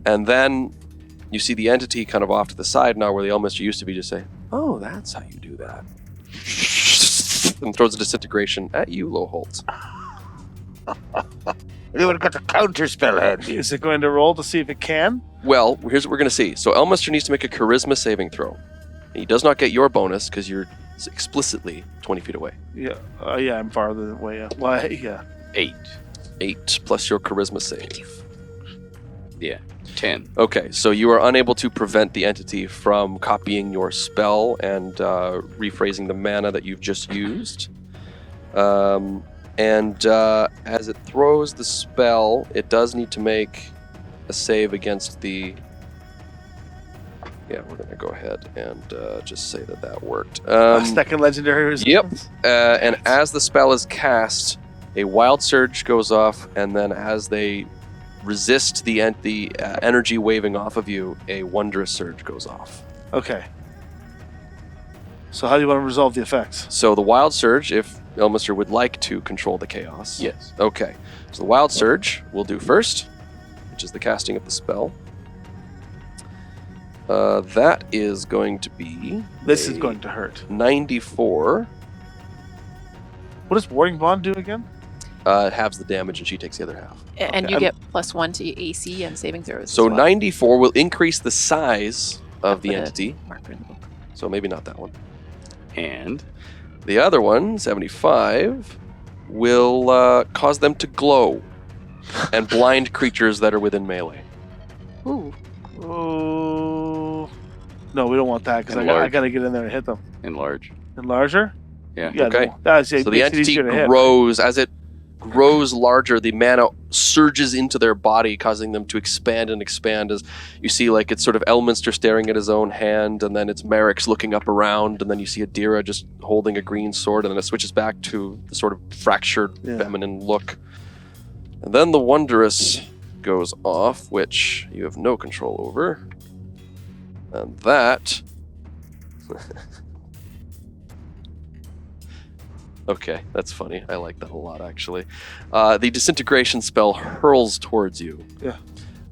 And then you see the entity kind of off to the side now where the Elminster used to be, just say, "Oh, that's how you do that." And throws a disintegration at you, Loholt. Anyone got a counter spell handy? Is it going to roll to see if it can? Well, here's what we're going to see. So Elminster needs to make a charisma saving throw. He does not get your bonus because you're explicitly 20 feet away. Yeah. Yeah, I'm farther away. Yeah. Well, yeah. 8. 8 plus your charisma save. Yeah. 10. Okay, so you are unable to prevent the entity from copying your spell and rephrasing the mana that you've just used. As it throws the spell, it does need to make a save against the... Yeah, we're going to go ahead and just say that worked. Second legendary resistance? Yep. And as the spell is cast, a wild surge goes off, and then as they resist the energy waving off of you, a wondrous surge goes off. Okay. So how do you want to resolve the effects? So the wild surge, if Elminster would like to control the chaos. Yes. Okay. So the wild surge we'll do first, which is the casting of the spell. That is going to be... This is going to hurt. 94. What does Warding Bond do again? Halves the damage, and she takes the other half. And Okay. you get +1 to AC and saving throws. So as well. 94 will increase the size of the the entity. marker in the book. So maybe not that one. And The other one, 75, will cause them to glow and blind creatures that are within melee. Ooh. Oh. No, we don't want that because I Enlarge. got to get in there and hit them. enlarge. And larger? Yeah. Yeah. Okay. No, that's it. So the Makes it entity easier to hit. grows. As it grows larger, the mana surges into their body, causing them to expand and expand. As you see, like, it's sort of Elminster staring at his own hand, and then it's Merrick's looking up around, and then you see Adira just holding a green sword, and then it switches back to the sort of fractured Yeah. feminine look. And then the Wondrous goes off, which you have no control over. And that... Okay, that's funny. I like that a lot, actually. The disintegration spell hurls towards you. Yeah.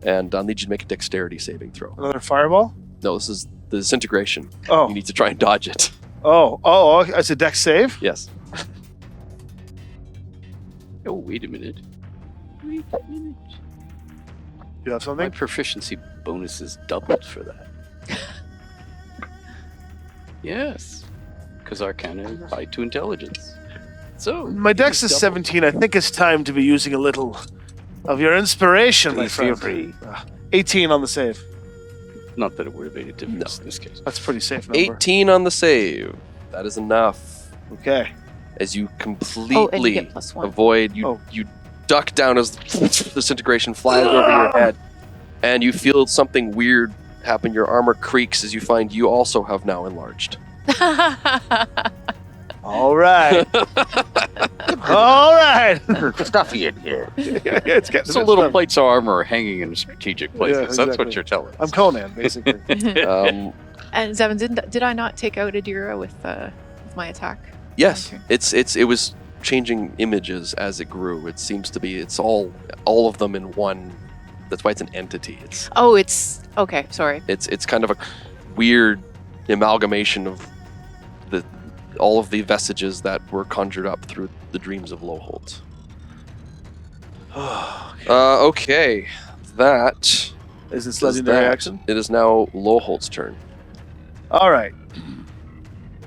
And I'll need you to make a dexterity saving throw. Another fireball? No, this is the disintegration. Oh. You need to try and dodge it. Oh, it's a dex save? Yes. Oh, wait a minute. Wait a minute. You have My something? proficiency bonus is doubled for that. Yes. Because Arcana is tied to intelligence. So My dex is double. 17. I think it's time to be using a little of your inspiration, my Please feel friend. free. 18 on the save. Not that it would have made a difference in this case. That's a pretty safe number. 18 on the save. That is enough. Okay. As you Oh, and you completely get +1. avoid, you duck down as disintegration flies over your head, and you feel something weird happen. Your armor creaks as you find you also have now enlarged. All right. All right. Stuffy in here. It's getting So little plates of armor are hanging in strategic places. That's exactly. what you're telling us. I'm Conan, basically. Um, And Zevin, did I not take out Adira with my attack? yes, Okay. it was changing images as it grew. It seems to be it's all of them in one. That's why it's an entity. Oh, it's okay. Sorry. It's kind of a weird amalgamation of all of the vestiges that were conjured up through the dreams of Loholt. Okay, that Is this is legendary that. action? It is now Loholt's turn. All right.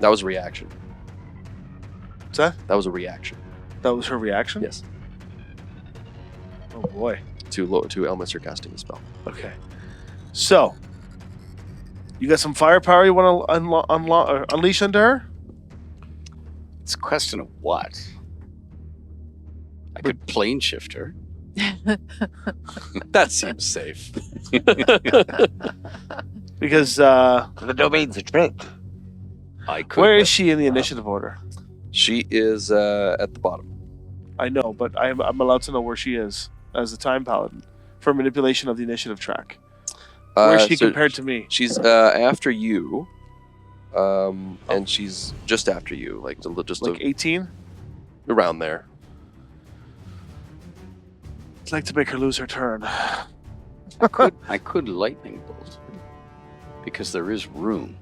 That was a reaction. What's that? That was a reaction. That was her reaction? Yes, Oh, boy. to Elminster casting the spell. Okay. So, you got some firepower you want to unleash into her? It's a question of what? I could plane shift her. That seems safe. Because The domain's a trick. I could. where is she in the initiative order? She is at the bottom. I know, but I'm allowed to know where she is as the time paladin for manipulation of the initiative track. Where is she So compared to me? She's after you, and she's just after you, like just Like 18? around there. I'd like to make her lose her turn. I could lightning bolt because there is room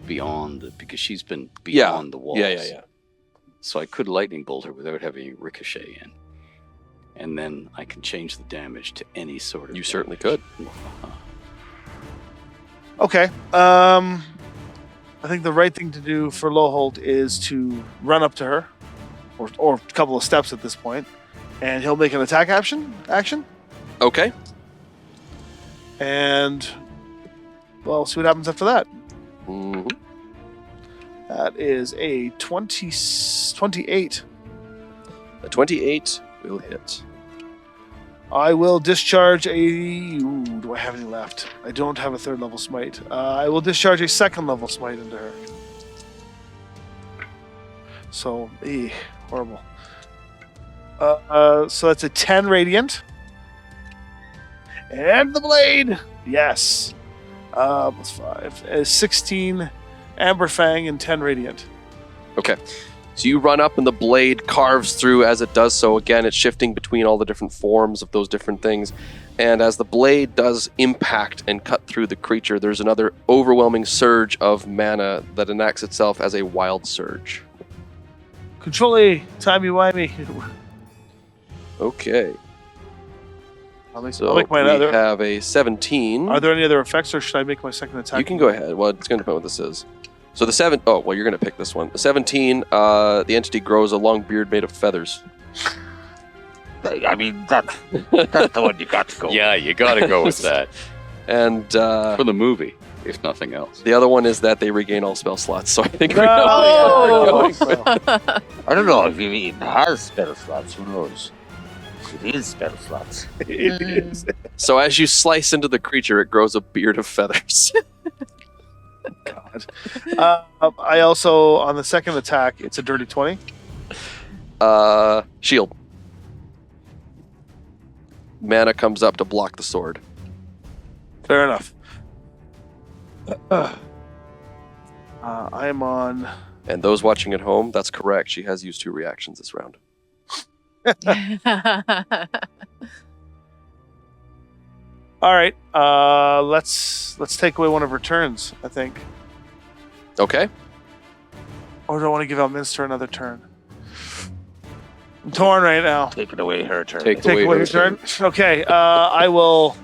beyond it, because she's been beyond the walls. Yeah. So I could lightning bolt her without having ricochet in. And then I can change the damage to any sort of You damage. certainly could. Okay. I think the right thing to do for Loholt is to run up to her, or a couple of steps at this point, and he'll make an attack action. Okay. And well, see what happens after that. Mhm. That is a 28. A 28 will hit. I will discharge a... Ooh, do I have any left? I don't have a 3rd level smite. I will discharge a 2nd level smite into her. So, horrible. So that's a 10 radiant. And the blade! Yes. Plus 5. 16 amber fang and 10 radiant. Okay. So you run up and the blade carves through as it does so. Again, it's shifting between all the different forms of those different things. And as the blade does impact and cut through the creature, there's another overwhelming surge of mana that enacts itself as a wild surge. Control-A, timey-wimey. Okay. I'll So make my we other... have a 17. Are there any other effects, or should I make my second attack? You can go ahead. Well, it's going to depend what this is. So the 7... Oh, well, you're going to pick this one. The 17, the entity grows a long beard made of feathers. I mean, that's the one you got to go. Yeah, you gotta go with that. And For the movie, if nothing else. the other one is that they regain all spell slots. So I think we No. know Oh. where we're going. I don't know if he even has spell slots. Who knows? It is spell slots. It is. So as you slice into the creature, it grows a beard of feathers. God. I also, on the second attack, it's a dirty 20. Shield. Mana comes up to block the sword. Fair enough. I am on... And those watching at home, that's correct. She has used 2 reactions this round. All right. Let's take away one of her turns, I think. Okay. Or do I want to give Elminster another turn? I'm torn right now. Taking away her turn. Take Take away away her your turn? Okay. I will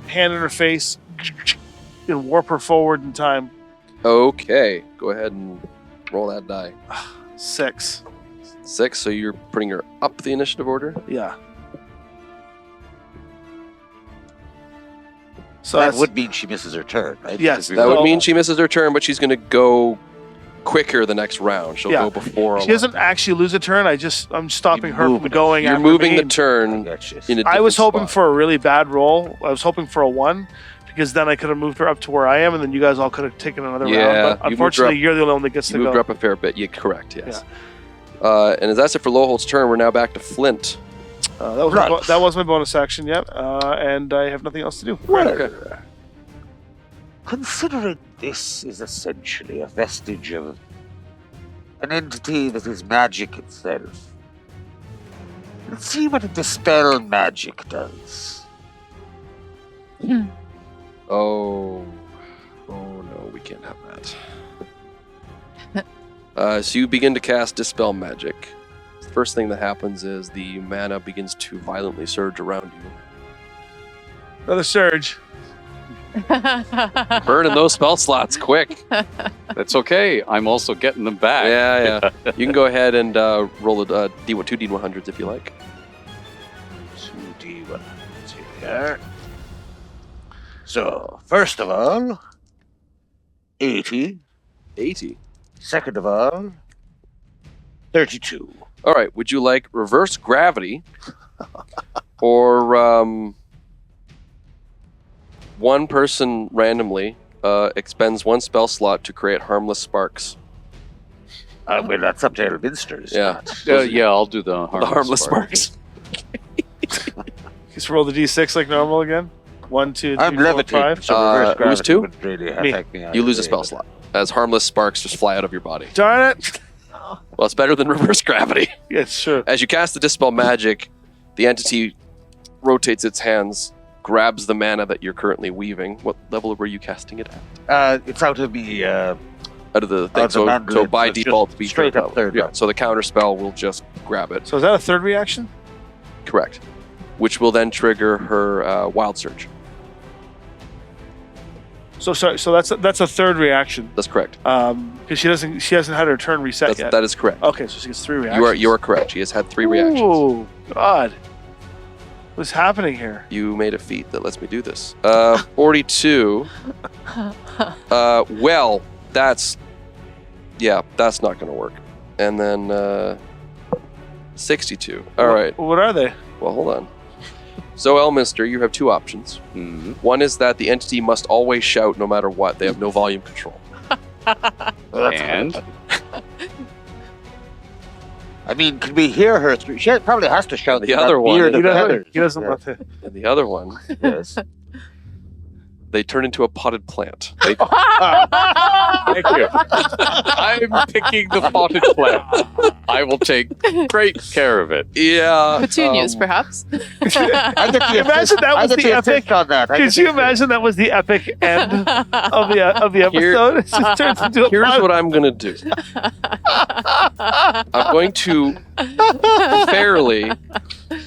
hand in her face and warp her forward in time. Okay. Go ahead and roll that die. 6. 6, so you're putting her up the initiative order? Yeah. So that that's- would mean she misses her turn, right? Yes, Because we That were- would mean she misses her turn, but she's going to go quicker the next round. She'll Yeah. go before. She doesn't actually lose a turn. I'm stopping You her move from it. going. You're after moving me. the I turn got you. in a I was different hoping spot. for a really bad roll. I was hoping for a 1 because then I could have moved her up to where I am, and then you guys all could have taken another Yeah, round. you But moved her unfortunately, up- you're the only one that gets You to moved go. her up a fair bit. Yeah, correct, yes. And as that's it for Loholt's turn, we're now back to Flynt. That was my bonus action. Yep. And I have nothing else to do. Well, Okay. considering this is essentially a vestige of an entity that is magic itself, let's see what a dispel magic does. Oh no, we can't have that. So you begin to cast Dispel Magic. The first thing that happens is the mana begins to violently surge around you. Another surge. Burning those spell slots, quick! That's okay. I'm also getting them back. Yeah. You can go ahead and roll a D1, 2 D100s if you like. 2d1 here. So, first of all, 80. 80. Second of all, 32. All right. Would you like reverse gravity, or one person randomly expends 1 spell slot to create harmless sparks? Well, that's up to Elminster. isn't Yeah. it? Yeah, I'll do the harmless, The harmless spark. sparks. Just roll the d6 like normal again. 1, 2, 3, I'm 4, levitating, 5. so who's reverse gravity 2? would really Me. affect me. You lose a either spell way. slot as harmless sparks just fly out of your body. Darn it! Well, it's better than reverse gravity. Yes, sure. As you cast the Dispel Magic, the entity rotates its hands, grabs the mana that you're currently weaving. What level were you casting it at? It's out of the Out of the thing. Out of the mandate, So by so it's default, just be straight up level. third Yeah. level. So the counter spell will just grab it. So is that a third reaction? Correct. Which will then trigger her Wild Surge. So sorry. So that's a third reaction. That's correct. Because she hasn't had her turn reset yet. That is correct. Okay, so she gets 3 reactions. You are correct. She has had 3 reactions. Oh God, what's happening here? You made a feat that lets me do this. 42. Well, that's not going to work. And then 62. All right. What are they? Well, hold on. So, Elminster, you have 2 options. Mm-hmm. One is that the entity must always shout no matter what. They have no volume control. And I mean, can we hear her? She probably has to shout. The other one- He doesn't, Feathers. he doesn't Yeah. want to. And the other one, Yes. they turn into a potted plant. They, thank you. I'm picking the potted plant. I will take great care of it. yeah. Petunias, um, perhaps. I get the Imagine that I was get the the epic. assist on that. I Could get you the assist. imagine that was the epic end of the episode? It just turns into a Here's plot. what I'm going to do. I'm going to fairly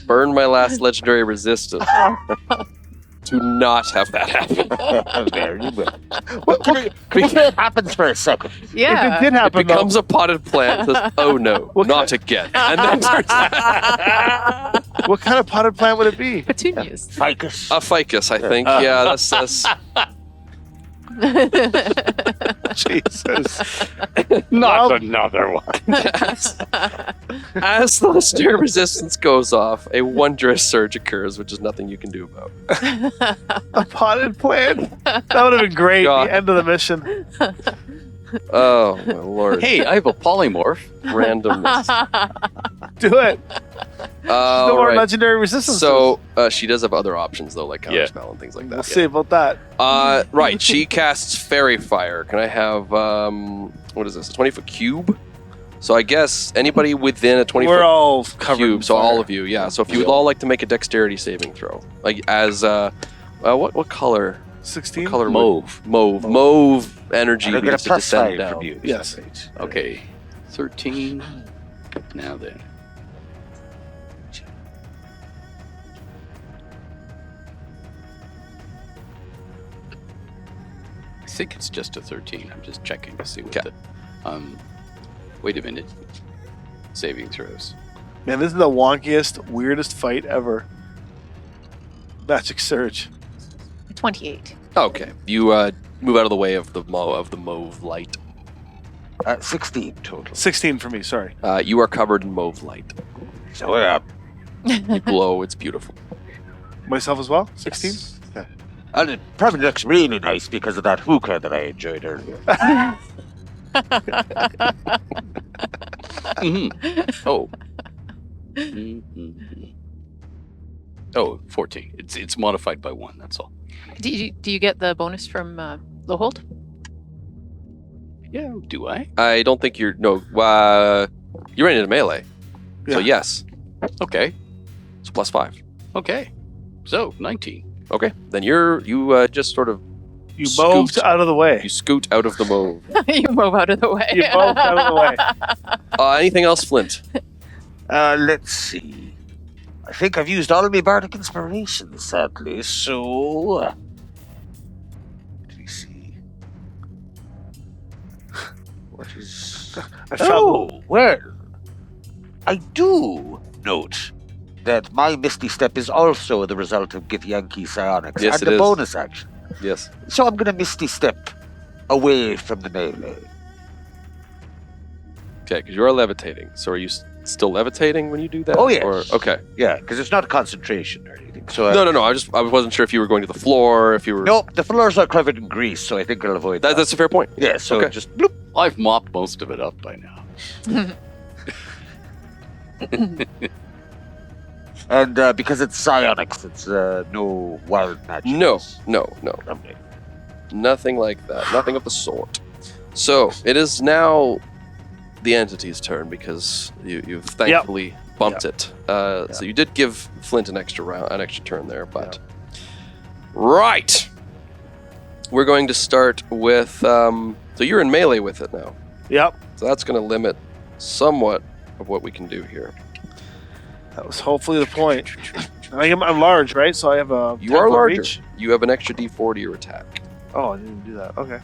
burn my last legendary resistance to not have that happen. There you go. Well, can we say it happens for a second? Yeah. If it did It happen, becomes a potted plant. Says, oh no, What not again. And then turns though, what kind of potted plant would it be? Petunias. Ficus. a ficus, I think. Yeah, that's Jesus. Not Well- another one. as the legendary resistance goes off, a wondrous surge occurs, which is nothing you can do about. A potted plant? That would have been great. God. The end of the mission. Oh my lord. Hey, I have a polymorph. Randomness. Do it. No All more right. legendary resistance. So she does have other options though, like Yeah. counterspell and things like we'll that. see about that. Right, she casts Fairy Fire. Can I have what is this? A 20-foot cube? So I guess anybody within a 20-foot We're all covered in cube. So fire. all of you, yeah. So if you would all like to make a dexterity saving throw, like as what color? 16? What color? Mauve. Mauve energy And I get a needs to plus descend 5 down. from you. Yes. Okay, 13. Now then. I think it's just a 13. I'm just checking to see what Okay. the. Wait a minute. Saving throws. Man, this is the wonkiest, weirdest fight ever. Magic Surge. 28. Okay, you move out of the way of the mauve light. 16 total. 16 for me, sorry. You are covered in mauve light. So we're up. You glow. It's beautiful. Myself as well? 16? Yes. And it probably looks really nice because of that hookah that I enjoyed earlier. Mhm. Oh. Mhm. Oh, 14. It's modified by 1, that's all. Do you get the bonus from Loholt? Yeah, do I? I don't think you're you're in melee. So Yeah. yes, Okay. it's +5. Okay. So, 19. Okay, then you just sort of You Scooped. moved out of the way. you scoot out of the mauve. You move out of the way. You moved out of the way. Anything else, Flynt? Let's see. I think I've used all of my bardic inspiration, sadly, so... Let me see. What is... I found Oh, well, I do note that my Misty Step is also the result of Githyanki Psionics Yes, and it a is. bonus action. Yes. So I'm going to Misty Step away from the melee. Okay, because you are levitating. So are you still levitating when you do that? Oh, yes. Or, okay. Yeah, because it's not concentration or anything. So No. I wasn't sure if you were going to the floor, if you were. Nope, the floors are covered in grease, so I think I'll avoid that. That's a fair point. Yeah, so Okay. just bloop. I've mopped most of it up by now. And because it's psionics, it's no wild magic. No. Okay. Nothing like that. Nothing of the sort. So it is now the entity's turn because you've thankfully bumped it. So you did give Flynt an extra turn there, but right. We're going to start with. So you're in melee with it now. Yep. So that's going to limit somewhat of what we can do here. That was hopefully the point. I'm large, right? So I have a. You are 10-foot larger. reach? You have an extra D4 to your attack, Oh, I didn't do that. Okay.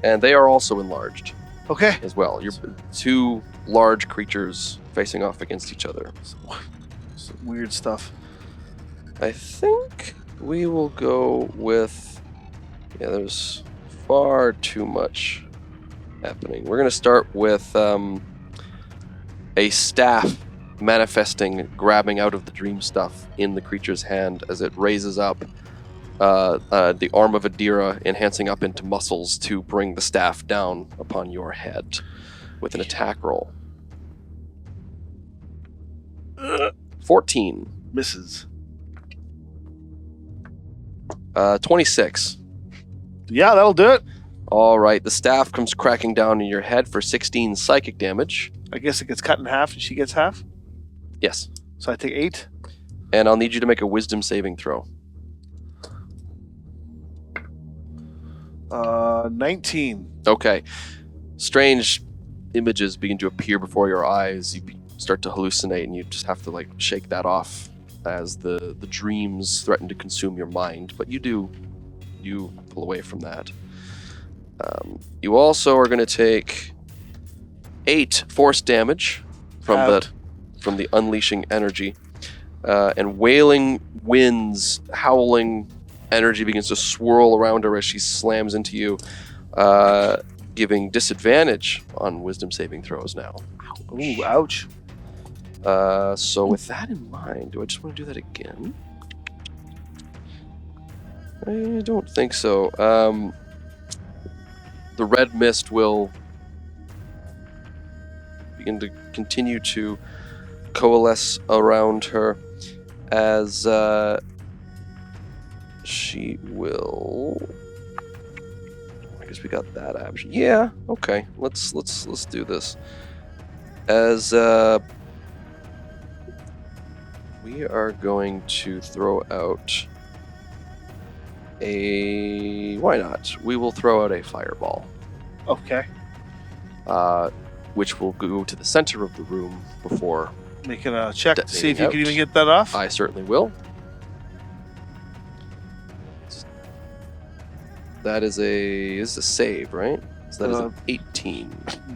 and they are also enlarged Okay. as well. You're two large creatures facing off against each other. Some weird stuff. I think we will go with. Yeah, there's far too much happening. We're going to start with a staff manifesting, grabbing out of the dream stuff in the creature's hand as it raises up the arm of Adira, enhancing up into muscles to bring the staff down upon your head with an attack roll. 14. Misses. 26. Yeah, that'll do it. All right, the staff comes cracking down in your head for 16 psychic damage. I guess it gets cut in half and she gets half. Yes. So I take 8. And I'll need you to make a wisdom saving throw. 19. Okay. Strange images begin to appear before your eyes. You start to hallucinate, and you just have to shake that off as the dreams threaten to consume your mind. But you pull away from that. You also are going to take 8 force damage from the unleashing energy, and wailing winds, howling energy begins to swirl around her as she slams into you, giving disadvantage on wisdom saving throws now. Ooh, ouch. So with that in mind, do I just want to do that again? I don't think so. The red mist will begin to continue to coalesce around her as she will. I guess we got that option. Yeah. Okay. Let's do this. As we are going to throw out why not? We will throw out a fireball, Okay. which will go to the center of the room before. Making a check to see if you Detonating can out. even get that off. I certainly will. That is a save, right? So that is an 18.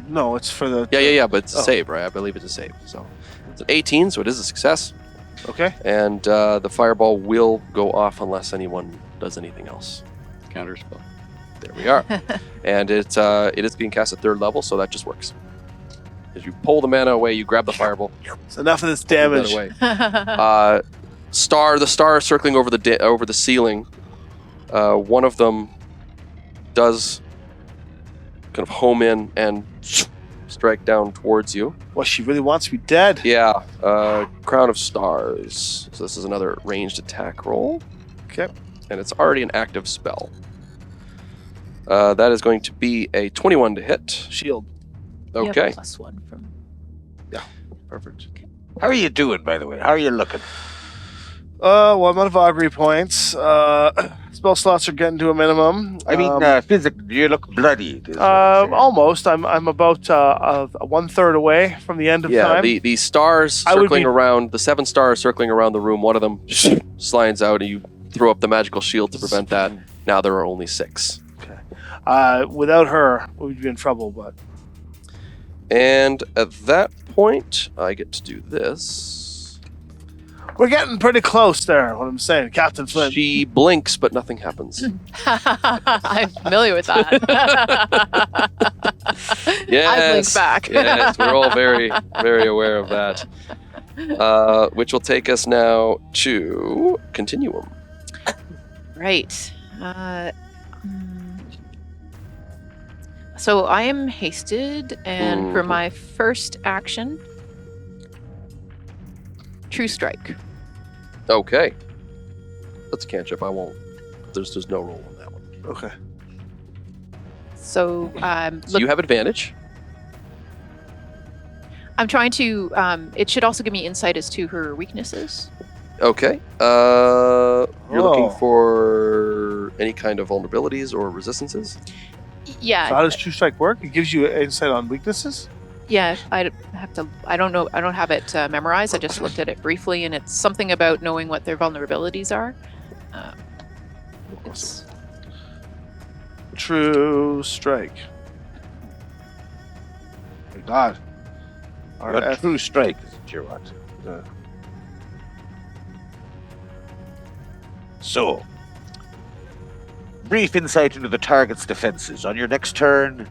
No, it's for the. Yeah, but it's a Oh. save, right? I believe it's a save. So it's an 18, so it is a success. Okay. And the fireball will go off unless anyone does anything else. Counterspell. There we are. And it is being cast at 3rd level, so that just works. As you pull the mana away, you grab the fireball. It's enough of this move damage. that away. The star circling over the ceiling. One of them does kind of home in and strike down towards you. Well, she really wants to be dead. Yeah, Crown of Stars. So this is another ranged attack roll. Okay. And it's already an active spell. That is going to be a 21 to hit. Shield. You have Okay. a +1 from. Perfect. How are you doing, by the way? How are you looking? Well, I'm out of augury points. Spell slots are getting to a minimum. I mean, physically, you look bloody. Almost. I'm about 1/3 away from the end of Yeah, time. the stars I would circling be- around, the 7 stars circling around the room, one of them slides out and you throw up the magical shield to prevent that. Now there are only 6. Without her, we'd be in trouble. But And at that point, I get to do this. we're getting pretty close there. What I'm saying, Captain Flynt. She blinks, but nothing happens. I'm familiar with that. Yes. I blink back. Yes, we're all very, very aware of that. Which will take us now to Continuum. Right. So I am hasted, and for Mhm. my first action, True Strike. Okay. That's a cantrip. I won't. There's no roll on that one. Okay. So So you have advantage. I'm trying to. It should also give me insight as to her weaknesses. Okay. You're looking Oh. for any kind of vulnerabilities or resistances? Yeah. So how does True Strike work? It gives you insight on weaknesses? Yeah, I have to. I don't know. I don't have it memorized. I just looked at it briefly, and it's something about knowing what their vulnerabilities are. It's True Strike. My God. A true strike, isn't your what? So, brief insight into the target's defenses. On your next turn,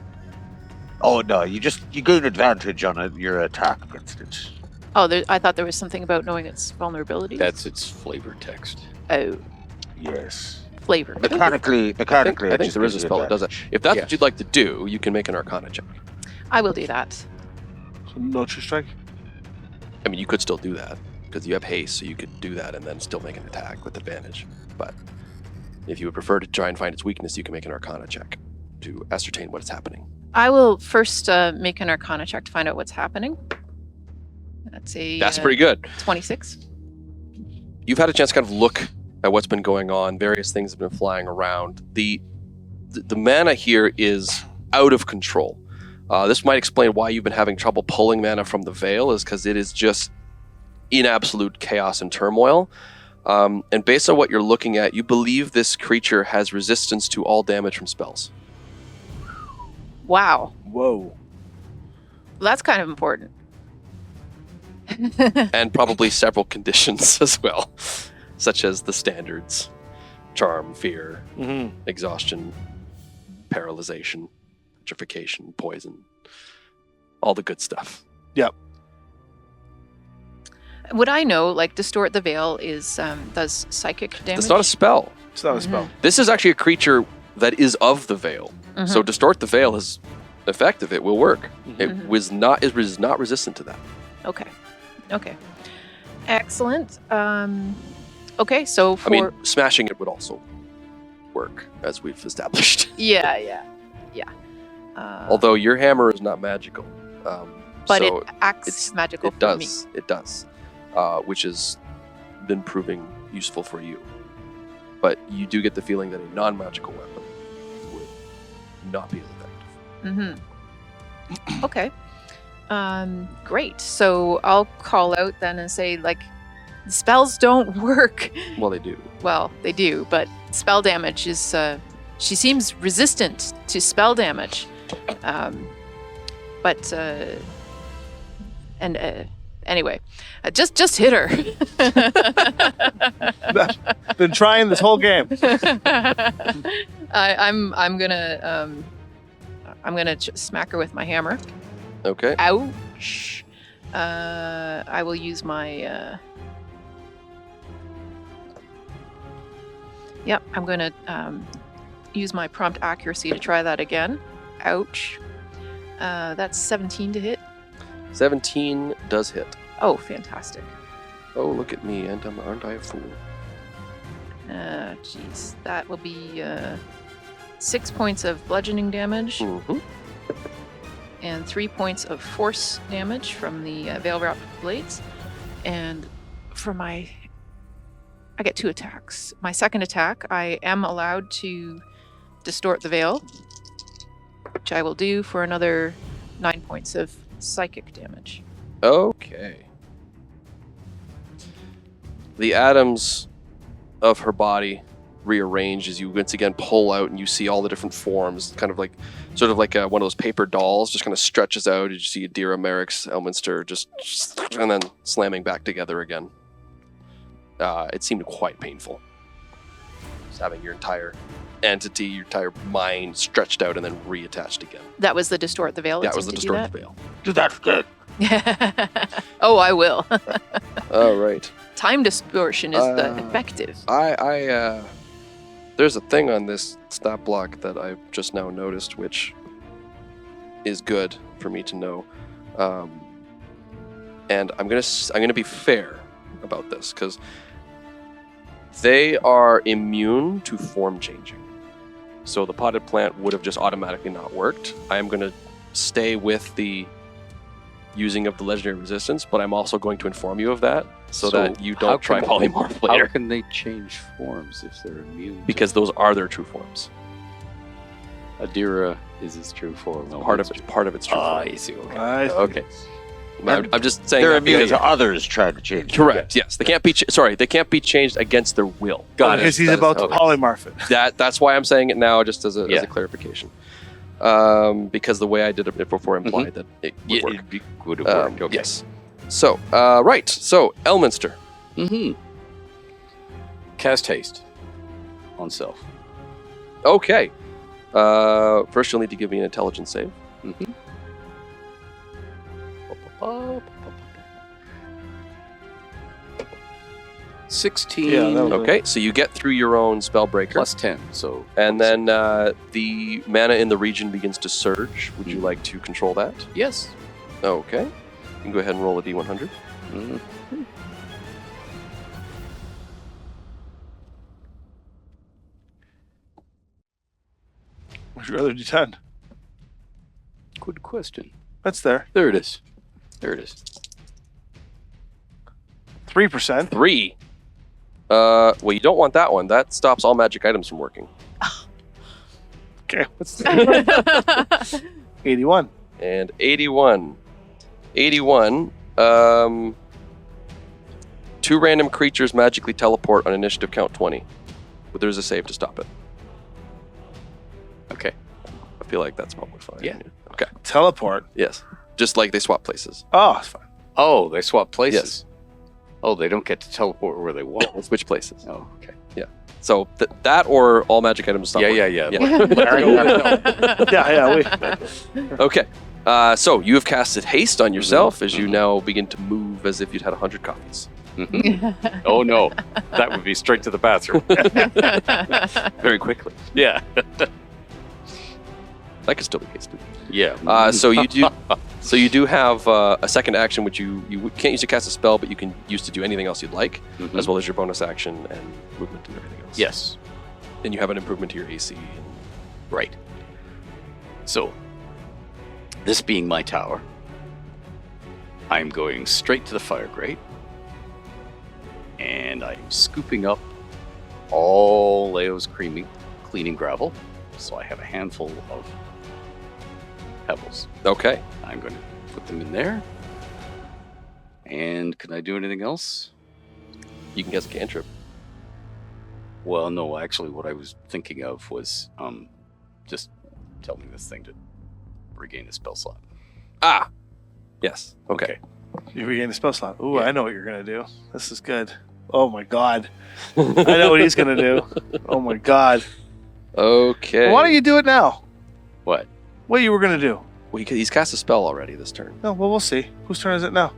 oh no, you gain advantage on your attack against it. I thought there was something about knowing its vulnerabilities. That's its flavor text. Oh, Yes. flavor. Mechanically, I think it there just is a gives you spell that does it. advantage. If that's Yes. what you'd like to do, you can make an Arcana check. I will do that. So no True Strike? I mean, you could still do that because you have haste, so you could do that and then still make an attack with advantage. But if you would prefer to try and find its weakness, you can make an Arcana check to ascertain what is happening. I will first make an Arcana check to find out what's happening. That's That's pretty good. 26. You've had a chance to kind of look at what's been going on. Various things have been flying around. The mana here is out of control. This might explain why you've been having trouble pulling mana from the Veil, is because it is just in absolute chaos and turmoil. And based on what you're looking at, you believe this creature has resistance to all damage from spells. Wow. Whoa. Well, that's kind of important. And probably several conditions as well, such as the standards: charm, fear, Mm-hmm. exhaustion, paralyzation, petrification, poison, all the good stuff. Would I know, like, Distort the Veil is does psychic damage? It's not a spell. It's not a spell. This is actually a creature that is of the Veil. Mhm. So Distort the Veil is effective. It will work. It Mhm. was not. It was not resistant to that. Okay. Excellent. Okay, so for I mean, smashing it would also work, as we've established. yeah. Although your hammer is not magical, but so it acts it's- magical it for does. me. It does, which has been proving useful for you. But you do get the feeling that a non-magical weapon would not be as effective. Mm-hmm. Okay. Great. So I'll call out then and say, like, spells don't work. Well, they do. Well, they do, but spell damage is. She seems resistant to spell damage. Anyway, just hit her. Been trying this whole game. I'm gonna smack her with my hammer. Okay. Ouch. I will use my. Yep, I'm gonna use my prompt accuracy to try that again. Ouch. That's 17 to hit. 17 does hit. Oh, fantastic. Oh, look at me, and aren't I a fool? Jeez. That will be 6 points of bludgeoning damage Mm-hmm. and 3 points of force damage from the Veil Wrapped Blades. And for I get 2 attacks. My second attack, I am allowed to distort the veil, which I will do for another 9 points of psychic damage. Okay. The atoms of her body rearrange as you once again pull out, and you see all the different forms, kind of like, sort of like one of those paper dolls, just kind of stretches out. You see Adira, Merrick's, Elminster, just and then slamming back together again. It seemed quite painful. Just having your entire entity, your entire mind stretched out and then reattached again. That was the distort the veil. That was the distort the veil. Do that good. Oh, I will. All right. Time distortion is the effective. There's a thing on this stat block that I've just now noticed, which is good for me to know. And I'm gonna be fair about this, because they are immune to form changing. So the potted plant would have just automatically not worked. I am gonna stay with the using of the legendary resistance, but I'm also going to inform you of that so that you how don't try can- polymorph How later. can they change forms if they're immune? Because those are their true forms. Adira is its true form. No, Part it's of its true form. I see. Okay. Okay. I'm just saying They're that immune because- to others trying to change. Correct. Yes, they can't be. They can't be changed against their will. Got Because it. he's That is- about to okay. polymorph it. That's why I'm saying it now, just as a Yeah. clarification. Because the way I did it before implied that it would Yeah, work. it would have worked. Okay. Yes. So, right. So, Elminster. Mm-hmm. Cast haste on self. Okay. First, you'll need to give me an intelligence save. Mm-hmm. 16 Yeah, that was- Okay, so you get through your own spellbreaker, plus 10, so and then the mana in the region begins to surge. Would you like to control that? yes. Okay. You can go ahead and roll a d100. Mhm. Would you rather do 10? Good question. That's there. There it is. There it is. 3%. 3. Well, you don't want that one. That stops all magic items from working. Okay. What's 81. And 81. 81. 2 random creatures magically teleport on initiative count 20. But there's a save to stop it. Okay. I feel like that's probably fine. Yeah. Okay. Teleport. Yes. Just like they swap places. Oh, it's fine. Oh, they swap places. Yes. Oh, they don't get to teleport where they want. They switch places. Oh, okay. So that or all magic items stop. Yeah, working. yeah. Yeah. Okay. So you have casted haste on yourself as you now begin to move as if you'd had 100 coffees. Mhm. Oh no, that would be straight to the bathroom. Very quickly. Yeah. That could still be hasted. Yeah. So you do. So you do have a second action, which you can't use to cast a spell, but you can use to do anything else you'd like, Mhm. as well as your bonus action and movement and everything else. Yes. And you have an improvement to your AC. Right. So, this being my tower, I'm going straight to the fire grate, and I'm scooping up all Leo's cleaning gravel, so I have a handful of pebbles. Okay. I'm going to put them in there. And can I do anything else? You can cast a cantrip. Well, no, actually, what I was thinking of was just telling this thing to regain a spell slot. Ah. Yes. Okay. You regain the spell slot. Ooh, Yeah. I know what you're going to do. This is good. Oh my God. I know what he's going to do. Oh my God. Okay. Why don't you do it now? What? What you were going to do? Well, he's cast a spell already this turn. No, well, we'll see. Whose turn is it now?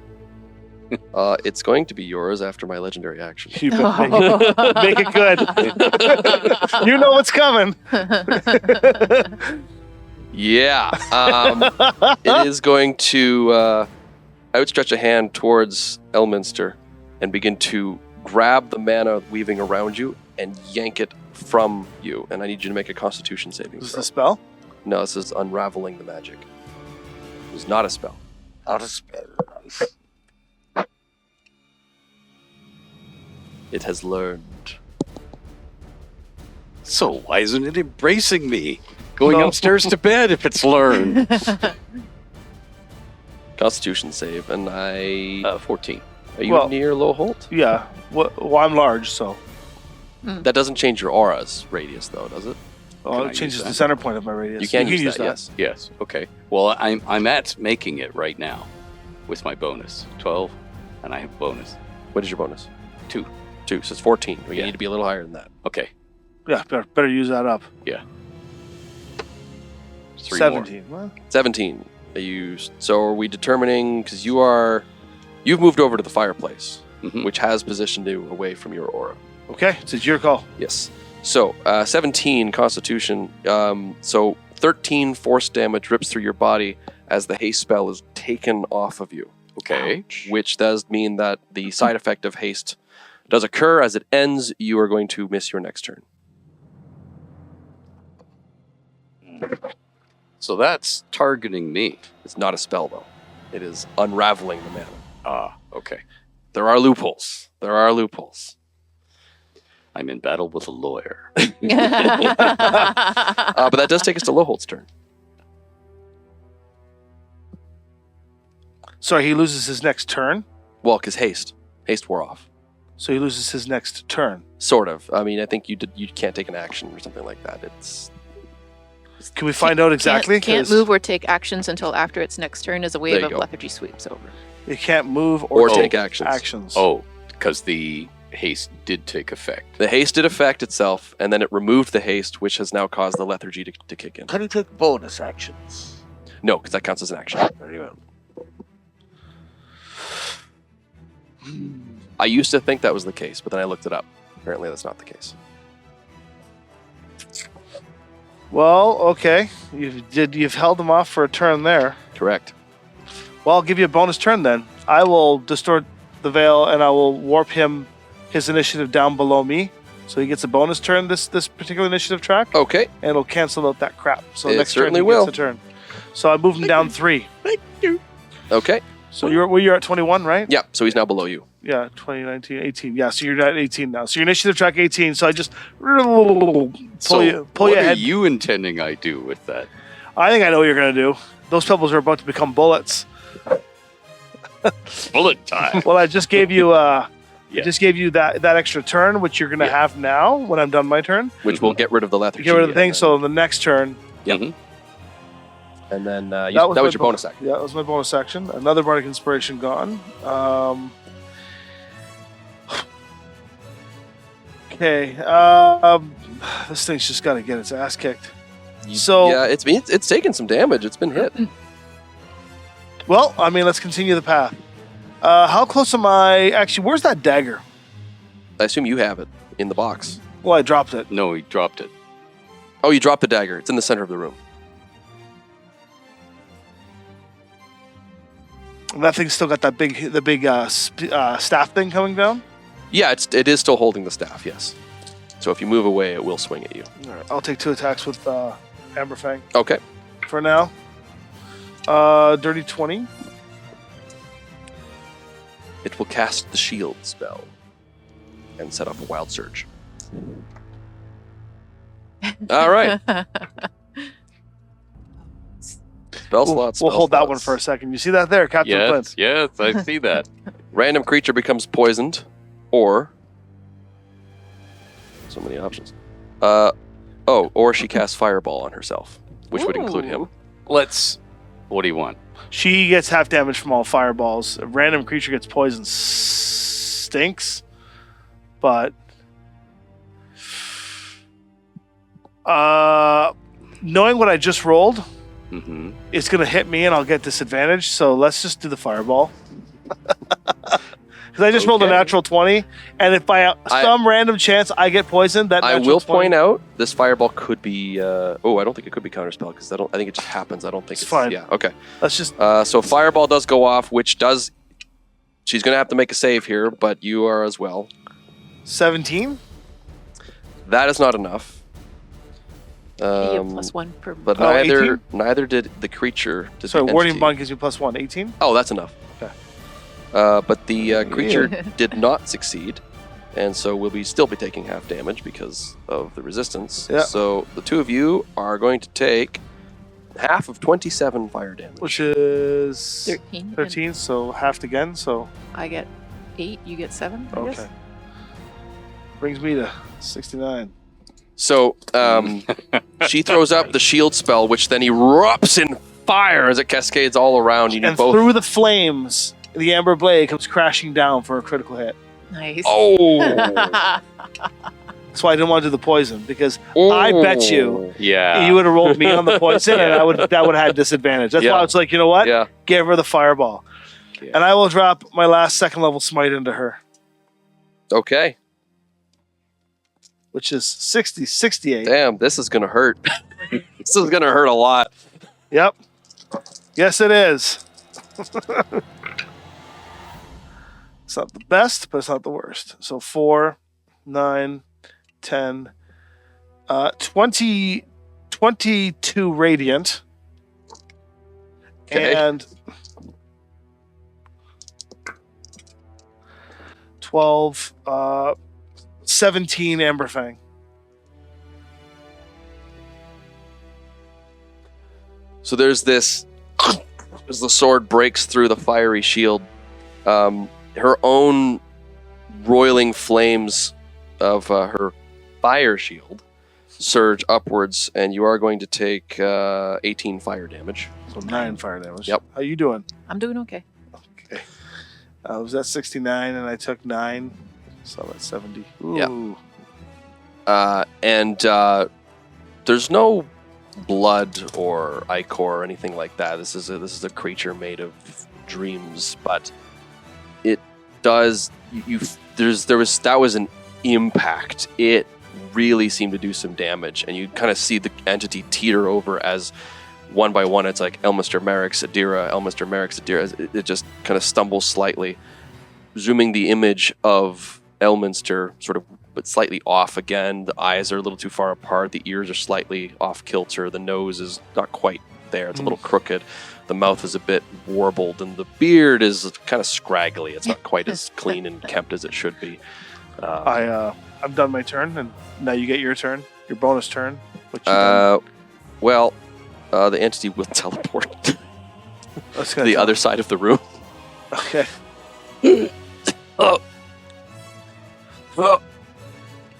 It's going to be yours after my legendary action. You better make it good. You know what's coming. Yeah. It is going to outstretch a hand towards Elminster and begin to grab the mana weaving around you and yank it from you. And I need you to make a Constitution saving Is this throw. a spell? No, this is unraveling the magic. It's not a spell. Not a spell. Nice. It has learned. So why isn't it embracing me? Going No. upstairs to bed if it's learned. Constitution save, and 14. are you well- near Loholt? Yeah. Well, I'm large, so That doesn't change your aura's radius, though, does it? Can I it use changes the that? center point of my radius. You can use that, yes. Yes. Okay. Well, I'm at making it right now with my bonus 12, and I have bonus What is your bonus? 2. 2, so it's 14. You Yeah. need to be a little higher than that. Okay. Yeah, better use that up. 3 17. Well, 17. So are we determining, because you've moved over to the fireplace, more. Mhm. which has positioned you away from your aura. okay, it's your call. Yes. So 17 Constitution. So 13 force damage rips through your body as the haste spell is taken off of you. Okay. Which does mean that the side effect of haste does occur. As it ends, you are going to miss your next turn. So that's targeting me. It's not a spell, though. It is unraveling the mana. Ah, okay. There are loopholes. I'm in battle with a lawyer. But that does take us to Loholt's turn. Sorry, he loses his next turn. Well, because haste wore off. So he loses his next turn. Sort of. I mean, I think you can't take an action or something like that. Can we find out exactly? Can't 'Cause move or take actions until after its next turn as a wave There you of go. lethargy sweeps over. You can't move Or or take actions. Oh, because the haste did take effect. The haste did affect itself, and then it removed the haste, which has now caused the lethargy to kick in. Can he take bonus actions? No, because that counts as an action. There you go. I used to think that was the case, but then I looked it up. Apparently, that's not the case. Well, okay. You've held him off for a turn there. Correct. Well, I'll give you a bonus turn then. I will distort the veil and I will warp his initiative down below me. So he gets a bonus turn this particular initiative track, Okay. and it'll cancel out that crap. So It next turn certainly he will. gets a turn. So I move him down 3. Okay. So you're at 21, right? Yeah. So he's now below you. Yeah, 20, 19, 18. Yeah, so you're at 18 now. So your initiative track 18. So I just pull you what are ahead. you intending I do with that? I think I know what you're going to do. Those pebbles are about to become bullets. Bullet time. Well, I just gave you Yeah. just gave you that extra turn, which you're going to Yeah. have now when I'm done my turn. Which will get rid of the lethargy. Get rid of the thing. and So the next turn, Mhm. then that that was my your bonus action. Yeah, that was my bonus action. Another bardic inspiration gone. Okay. This thing's just got to get its ass kicked. So- yeah, it's taken some damage. It's been hit. Well, I mean, let's continue the path. How close am I? Actually, where's that dagger? I assume you have it in the box. Well, I dropped it. No, he dropped it. Oh, you dropped the dagger. It's in the center of the room. And that thing's still got the big staff thing coming down. Yeah, it is still holding the staff. Yes. So if you move away, it will swing at you. All right, I'll take 2 attacks with Amber Fang Okay. for now. Dirty 20. It will cast the shield spell and set off a wild surge. All right. Spell slots. We'll spell hold that one slots. for a second. You see that there, Captain Flynt? Yes, I see that. Random creature becomes poisoned, or so many options. Or she casts fireball on herself, which would include him. What do you want? She gets half damage from all fireballs. A random creature gets poisoned. Stinks. But knowing what I just rolled, Mm-hmm. it's going to hit me and I'll get disadvantage. So let's just do the fireball. Because I just rolled a Okay. natural 20. And if by some random chance I get poisoned, that I natural will 20 point out this fireball could be. I don't think it could be counterspell because I think it just happens. I don't think It's fine. Yeah. Okay. Let's just. So fireball does go off, which does. She's going to have to make a save here, but you are as well. 17? That is not enough. You have +1 per. But Oh, neither did the creature. Did Sorry, the Warding entity. Bond gives you +1. 18? Oh, that's enough. Okay. But the creature did not succeed, and so we'll still be taking half damage because of the resistance. Yeah. So the two of you are going to take half of 27 fire damage. Which is 13. 13, so halved again. So, I get 8, you get 7, I guess. okay. Brings me to 69. So she throws up the shield spell, which then erupts in fire as it cascades all around you. And both. through the flames, the Amber Blade comes crashing down for a critical hit. Nice. Oh! That's why I didn't want to do the poison, because I bet you Yeah. you would have rolled me on the poison, and that would have had disadvantage. That's Yeah. why I was like, you know what? Yeah. Give her the fireball. Yeah. And I will drop my last second level smite into her, Okay. which is 68. Damn, this is gonna hurt. This is gonna hurt a lot. Yep. Yes, it is. It's not the best, but it's not the worst. So 4, 9, 10, 20, 22 radiant. Okay. And 12, 17 Amberfang. So there's this, as the sword breaks through the fiery shield, her own roiling flames of her fire shield surge upwards, and you are going to take 18 fire damage. So 9 fire damage. Yep. How you doing? I'm doing okay. Okay. I was at 69 and I took 9. So I'm at 70. Ooh. And there's no blood or ichor or anything like that. This is a creature made of dreams, but it does that was an impact. It really seemed to do some damage, and you kind of see the entity teeter over as one by one it's like Elminster, Merrick's, Adira, Elminster, Merrick's, Adira. It just kind of stumbles slightly. Zooming the image of Elminster sort of but slightly off again. The eyes are a little too far apart. The ears are slightly off kilter. The nose is not quite there. It's a little crooked. The mouth is a bit warbled, and the beard is kind of scraggly. It's not quite as clean and kempt as it should be. I've done my turn, and now you get your turn, your bonus turn. What you done? Well, the entity will teleport to the other side of the room. Okay. Oh.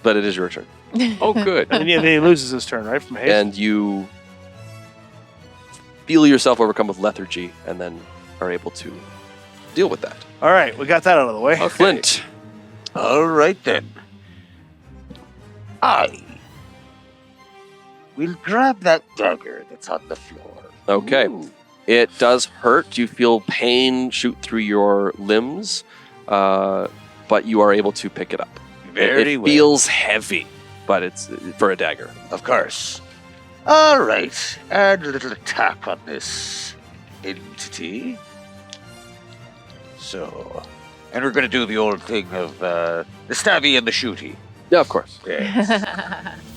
But it is your turn. Oh, good. And then he loses his turn, right? From haste. And you feel yourself overcome with lethargy, and then are able to deal with that. All right, we got that out of the way. Okay. Flynt. All right then. I will grab that dagger that's on the floor. Okay. Ooh. It does hurt. You feel pain shoot through your limbs, but you are able to pick it up. Very it well. feels heavy, but it's for a dagger. Of course. All right, and a little attack on this entity. So, and we're going to do the old thing of the stabby and the shooty. Yeah, of course. Yes.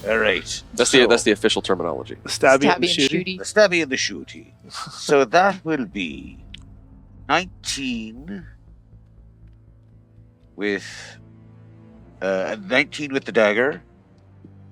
All right. That's the official terminology. The stabby and the Stabby and shooty. The stabby and the shooty. So that will be 19 with 19 with the dagger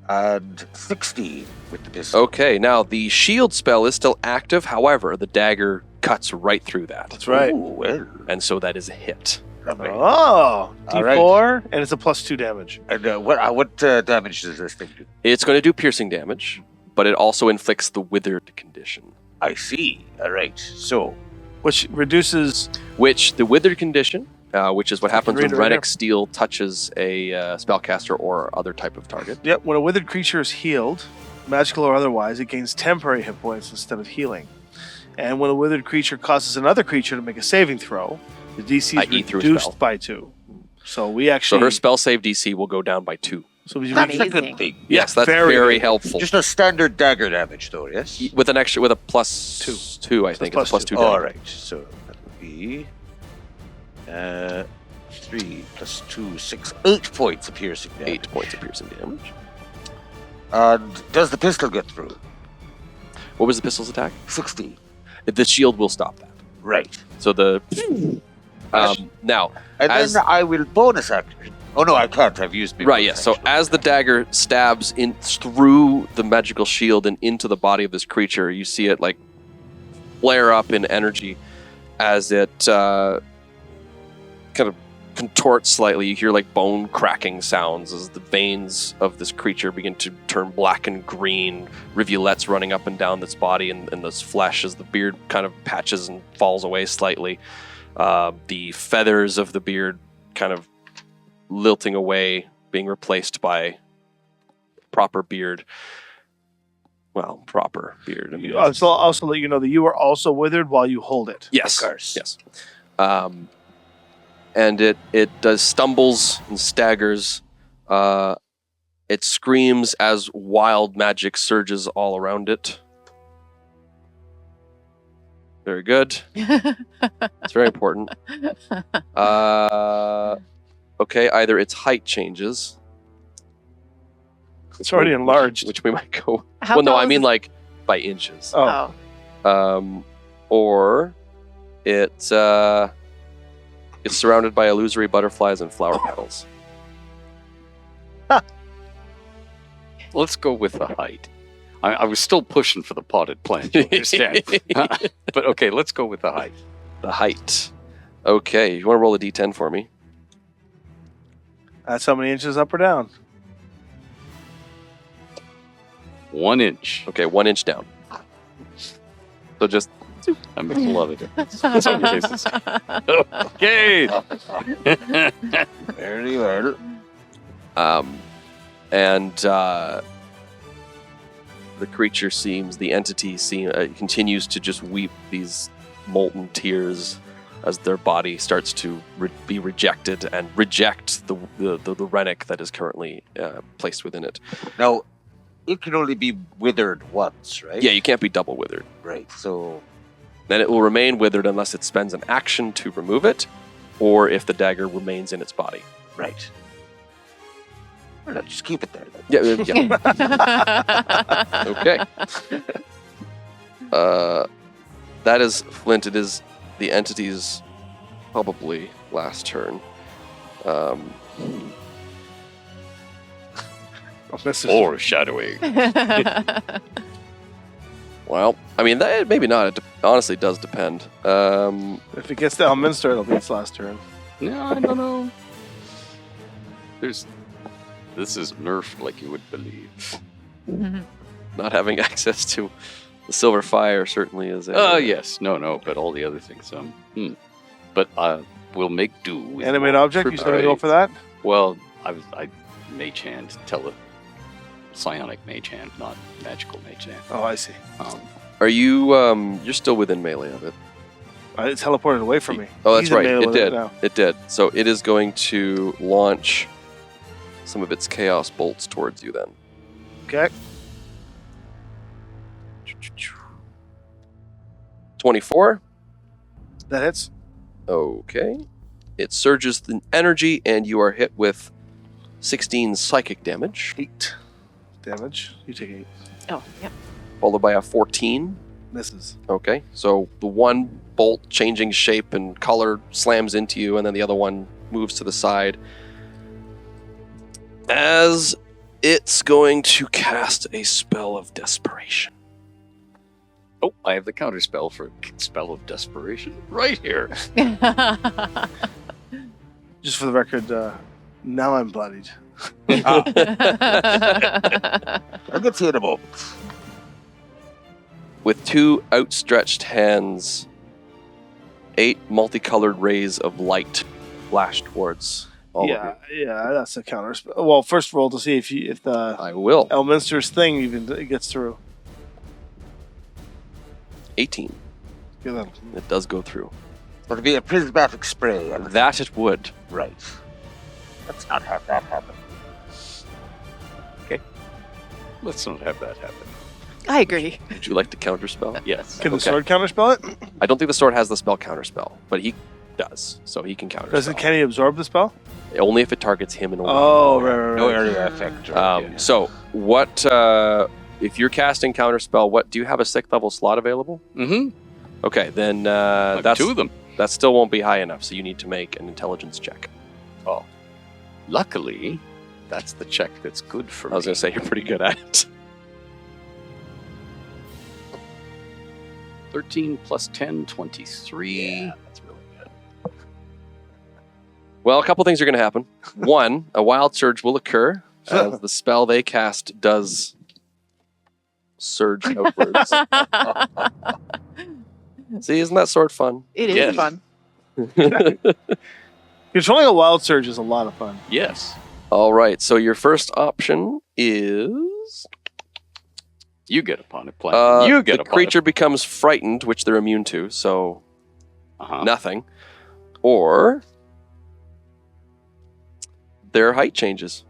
and 16 with the pistol. Okay, now the shield spell is still active. However, the dagger cuts right through that. That's right. Ooh, well, And so that is a hit. lovely. Oh, All D4, and it's a +2 damage. And what damage does this thing do? It's going to do piercing damage, but it also inflicts the withered condition. I see. All right. So, Which reduces... Which the withered condition, which is what happens read when it right Reddick Steel touches a spellcaster or other type of target. Yep, when a withered creature is healed, magical or otherwise, it gains temporary hit points instead of healing. And when a withered creature causes another creature to make a saving throw, the DC I.e. is through a reduced spell. by 2. So we So actually... her spell save DC will go down by 2. So we that's a Amazing. good thing. Yes, that's very very good. helpful. Just a standard dagger damage, though, yes? With a +2, I think. So It's it's a +2 All dagger. right. So that would be 3 plus 2, 6, 8 points of piercing damage. 8 points of piercing damage. And does the pistol get through? What was the pistol's attack? 16. The shield will stop that. Right. So the now And As- then I will bonus action. Oh no, I can't. I've used my right, bonus yes. So action. as the dagger stabs in through the magical shield and into the body of this creature, you see it like flare up in energy as it kind of contorts slightly. You hear like bone cracking sounds as the veins of this creature begin to turn black and green, rivulets running up and down this body and this flesh as the beard kind of patches and falls away slightly. The feathers of the beard kind of lilting away, being replaced by proper beard. Well, proper beard. I mean, So I'll also let you know that you are also withered while you hold it. yes, Of course. yes. And it does stumbles and staggers. It screams as wild magic surges all around it. Very good. It's very important. Okay, either its height changes. It's already enlarged. Which we might go. How well, no, tall I is mean it? like by inches. Oh, Oh. Or it It's surrounded by illusory butterflies and flower petals. Let's go with the height. I was still pushing for the potted plant, you understand? But okay, let's go with the height. The height. Okay, you want to roll a d10 for me? That's how many inches up or down? 1 inch. Okay, 1 inch down. So just I make a lot of difference. That's on your faces. Okay. Very well. And the creature the entity continues to just weep these molten tears as their body starts to be rejected and reject the rennick that is currently placed within it. Now, it can only be withered once, right? Yeah, you can't be double withered. Right. So, Then it will remain withered unless it spends an action to remove it, or if the dagger remains in its body. right. Well, no, just keep it there then. Yeah. Okay. That is Flynt. It is the entity's probably last turn. Foreshadowing. Well, I mean, that, maybe not. It honestly does depend. If it gets to Elminster, it'll be its last turn. No, I don't know. This is nerfed like you would believe. Not having access to the silver fire certainly is. Yes. No, but all the other things. But we'll make do with Animate object, you still gonna go for that? Well, I mage hand, psionic mage hand, not magical mage hand. Oh, I see. Are you? You're still within melee of it. It teleported away from me. Oh, that's He's in right. melee It with did. now. It did. So it is going to launch some of its chaos bolts towards you. Then. Okay. 24. That hits. Okay. It surges the energy, and you are hit with 16 psychic damage, 8 damage. You take 8. Oh, yep. followed by a 14. Misses. Okay, so the one bolt changing shape and color slams into you, and then the other one moves to the side. As it's going to cast a spell of desperation. Oh, I have the counter spell for spell of desperation right here. Just for the record, now I'm bloodied. I'll get to you in a moment. With 2 outstretched hands, 8 multicolored rays of light flash towards all of you. Yeah, that's a counter spell. Well, first roll to see if the I will. Elminster's thing even gets through. 18. Give them. It does go through. It'll be a prismatic spray. That it would. Right. Let's not have that happen. Let's not have that happen. I agree. Would you like to counterspell? Yes. Can the Okay. sword counterspell it? I don't think the sword has the spell counterspell, but he does, so he can counterspell. Can he absorb the spell? Only if it targets him and only. Oh, right. No area effect. Right? Yeah. So what? If you're casting counterspell, what do you have a 6th level slot available? Mm-hmm. Okay, then That's 2 of them. that still won't be high enough. So you need to make an intelligence check. Luckily, that's the check that's good for me. I was going to say you're pretty good at it. 13 plus 10, 23. That's really good. Well, a couple things are going to happen. One, a wild surge will occur as the spell they cast does surge outwards. See, isn't that sword fun? It is Yes. fun. Controlling a wild surge is a lot of fun. Yes. All right, so your first option is You get upon it, plan. You get the upon creature becomes frightened, which they're immune to, so it. Uh-huh. nothing. Or their height changes.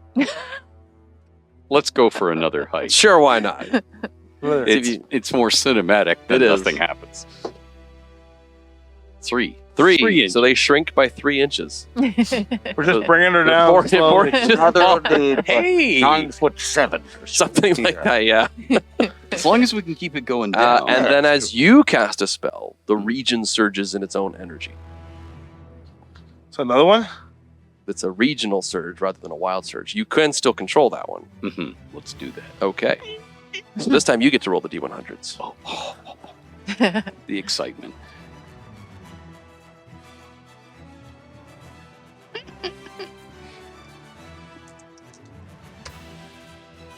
Let's go for another height. Sure, why not? It's more cinematic than It is. nothing happens. 3. 3. 3 inches. So they shrink by 3 inches. We're just bringing her down. Four- slowly. four inches. Another only Hey! 9'7" or Something like that, yeah. As long as we can keep it going down. And then as you cast a spell, the region surges in its own energy. So another one? It's a regional surge rather than a wild surge. You can still control that one. Let's do that. Okay. So this time you get to roll the D100s. The excitement.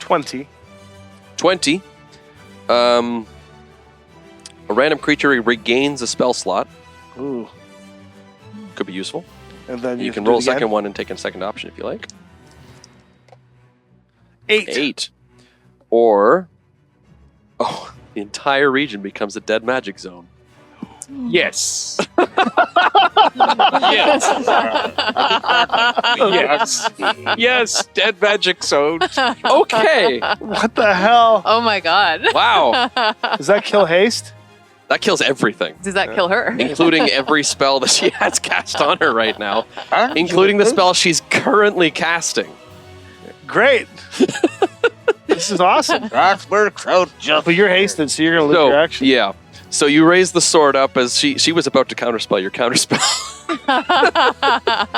$20. 20. A random creature regains a spell slot. Ooh. Could be useful. And then You have can to do roll it a second again? one and take a second option if you like. 8. 8. Or, the entire region becomes a dead magic zone. Yes. Yes. Yes. Dead magic zone. Okay. What the hell? Oh my god. Wow. Does that kill haste? That kills everything, Does that kill her? including every spell that she has cast on her right now, And including the you- spell she's currently casting. Great. This is awesome. That works out just. But you're hasted, so you're going to lose So, your action. yeah. So you raise the sword up as she was about to counterspell your counterspell.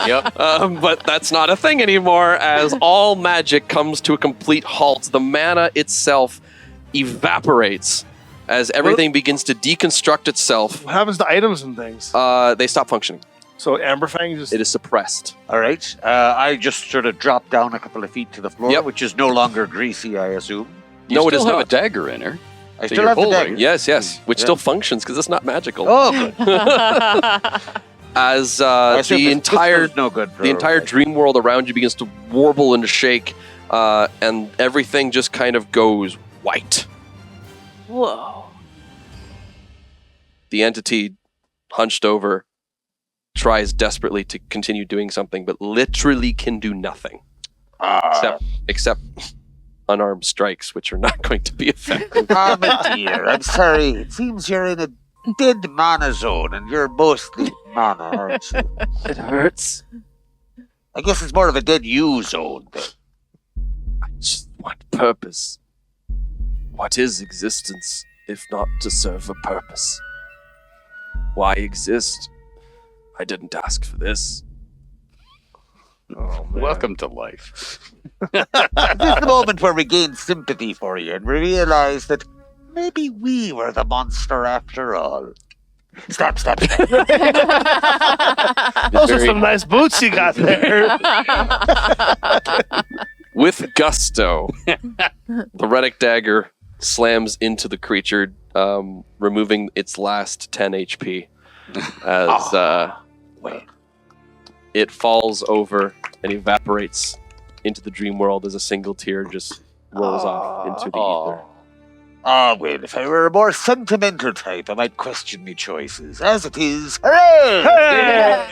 Yep. But that's not a thing anymore as all magic comes to a complete halt. The mana itself evaporates as everything begins to deconstruct itself. What happens to items and things? They stop functioning. So Amberfang just... It is suppressed. All right. I just sort of dropped down a couple of feet to the floor, Yep. which is no longer greasy, I assume. You No, it still is have not. a dagger in her. I So still you're have the holding. dagger. Yes, which Yeah. still functions because it's not magical. Oh, good. As I assume the this entire was no good. the entire dream world around you begins to warble and shake, and everything just kind of goes white. Whoa. The entity, hunched over, tries desperately to continue doing something, but literally can do nothing except unarmed strikes, which are not going to be effective. my dear, I'm sorry. It seems you're in a dead mana zone, and you're mostly mana, aren't you? It hurts. I guess it's more of a dead you zone. Then. I just want purpose. What is existence if not to serve a purpose? Why exist? I didn't ask for this. Oh, man. Welcome to life. This is the moment where we gain sympathy for you, and we realize that maybe we were the monster after all. Stop. Those are some nice boots you got there. With gusto, the Reddick dagger slams into the creature, removing its last 10 HP. As Wait. it falls over and evaporates into the dream world as a single tear just rolls off into the ether. Well, if I were a more sentimental type, I might question my choices. As it is, hooray! Hey!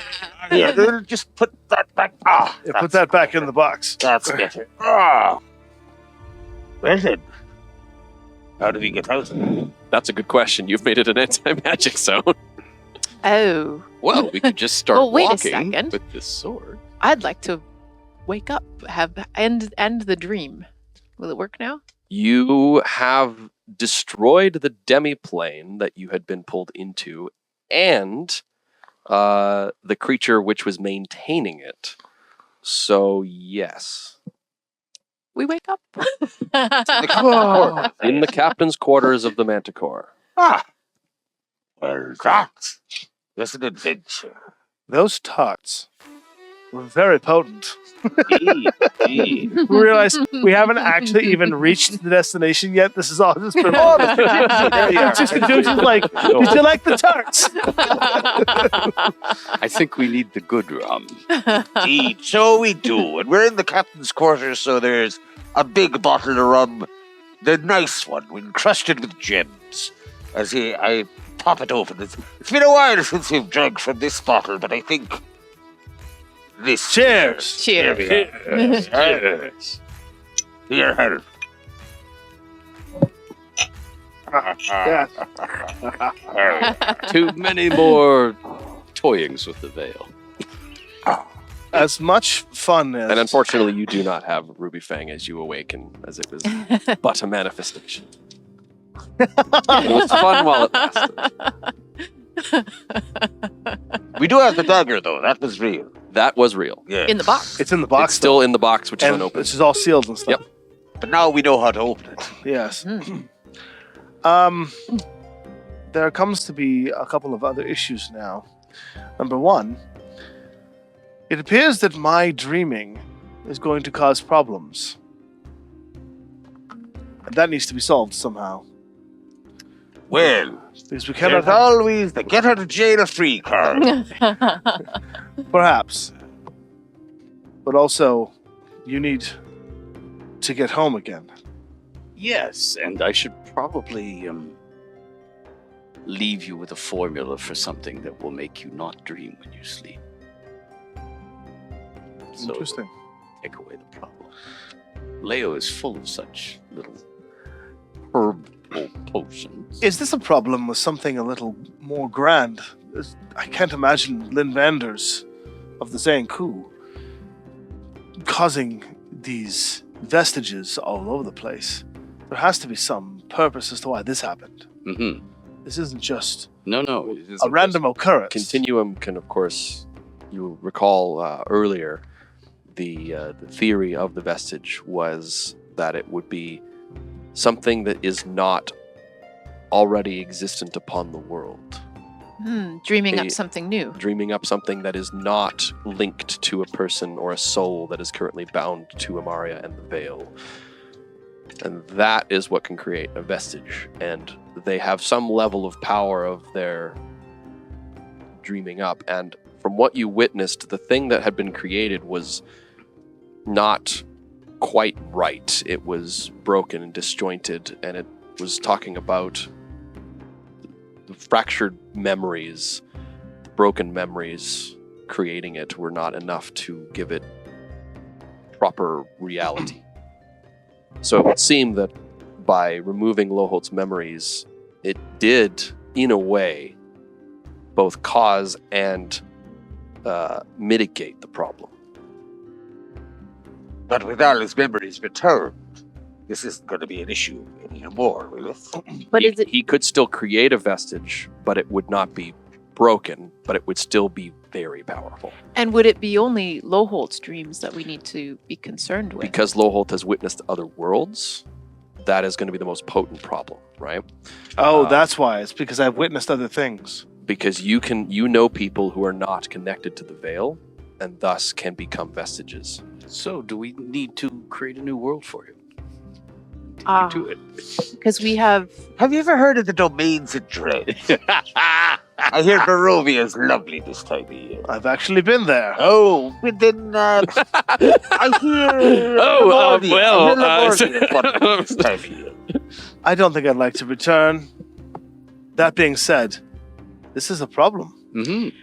Yeah, we'll just put that back. Yeah, put that back in the box. That's better. Well then, how do we get out? That's a good question. You've made it an anti-magic zone. Oh, Well, we could just start Well, wait a walking second. with this sword. I'd like to wake up, end the dream. Will it work now? You have destroyed the demi-plane that you had been pulled into, and the creature which was maintaining it. So, yes. We wake up. Whoa. In the captain's quarters of the Manticore. Well, that was an adventure. Those tots were very potent. Indeed. We realize we haven't actually even reached the destination yet. This is all just been just like, did you like the tarts? I think we need the good rum. Indeed, so we do. And we're in the captain's quarters, so there's a big bottle of rum, the nice one, encrusted with gems. I pop it open. It's been a while since we've drank from this bottle, but I think this. Cheers. Here Cheers. we are. Cheers. Here, help. Too many more toyings with the veil. As much fun as... And unfortunately, you do not have Ruby Fang as you awaken, as it was but a manifestation. It was fun while it lasted. We do have the dagger, though. That was real. That was real. Yeah. In the box. It's in the box. It's still in the box, which is and unopened. this is all sealed and stuff. Yep. But now we know how to open it. Yes. Hmm. There comes to be a couple of other issues now. Number one, it appears that my dreaming is going to cause problems. And that needs to be solved somehow. Well, Because we cannot there's always the get out of jail free card. perhaps. But also, you need to get home again. Yes, and I should probably leave you with a formula for something that will make you not dream when you sleep. So Interesting. take away the problem. Leo is full of such little herbal potions. Is this a problem with something a little more grand? I can't imagine Lynn Vanders of the Zane coup causing these vestiges all over the place. There has to be some purpose as to why this happened. Mm-hmm. This isn't just No, it isn't a random occurrence. Continuum can, of course, you recall earlier, the theory of the vestige was that it would be something that is not already existent upon the world. Dreaming up A- something new. Dreaming up something that is not linked to a person or a soul that is currently bound to Amaria and the Veil. And that is what can create a vestige. And they have some level of power of their dreaming up. And from what you witnessed, the thing that had been created was not quite right. It was broken and disjointed, and it was talking about the fractured memories, the broken memories creating it were not enough to give it proper reality. So it would seem that by removing Loholt's memories, it did, in a way, both cause and mitigate the problem. But with all his memories returned, this isn't going to be an issue anymore, will it? But is it He could still create a vestige, but it would not be broken, but it would still be very powerful. and would it be only Loholt's dreams that we need to be concerned with? Because Loholt has witnessed other worlds, that is going to be the most potent problem, right? Oh, that's why. It's because I've witnessed other things. Because you know people who are not connected to the Veil, and thus can become vestiges. So, do we need to create a new world for you? Ah. Do it. Because we have Have you ever heard of the domains of dread? I hear Barovia is lovely this time of year. I've actually been there. Oh, but then I hear Lavordia is wonderful this time of year. I don't think I'd like to return. That being said, this is a problem. Mm-hmm.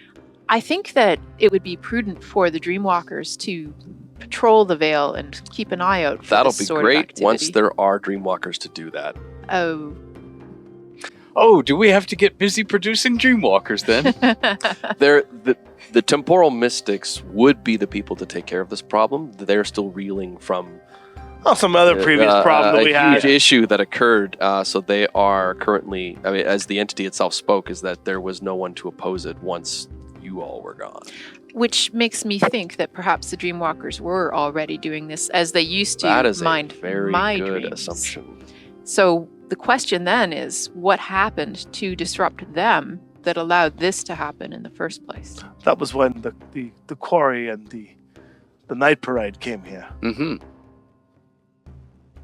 I think that it would be prudent for the Dreamwalkers to patrol the Veil and keep an eye out for That'll this be sort of great once activity. there are Dreamwalkers to do that. Oh. Oh, do we have to get busy producing Dreamwalkers then? The temporal mystics would be the people to take care of this problem. They're still reeling from Oh, some other previous problem that we a had. huge issue that occurred. So they are currently, I mean, as the entity itself spoke, is that there was no one to oppose it once you all were gone. Which makes me think that perhaps the Dreamwalkers were already doing this as they used to That is mind a very my good dreams. assumption. So the question then is, what happened to disrupt them that allowed this to happen in the first place? That was when the quarry and the night parade came here. Mm-hmm.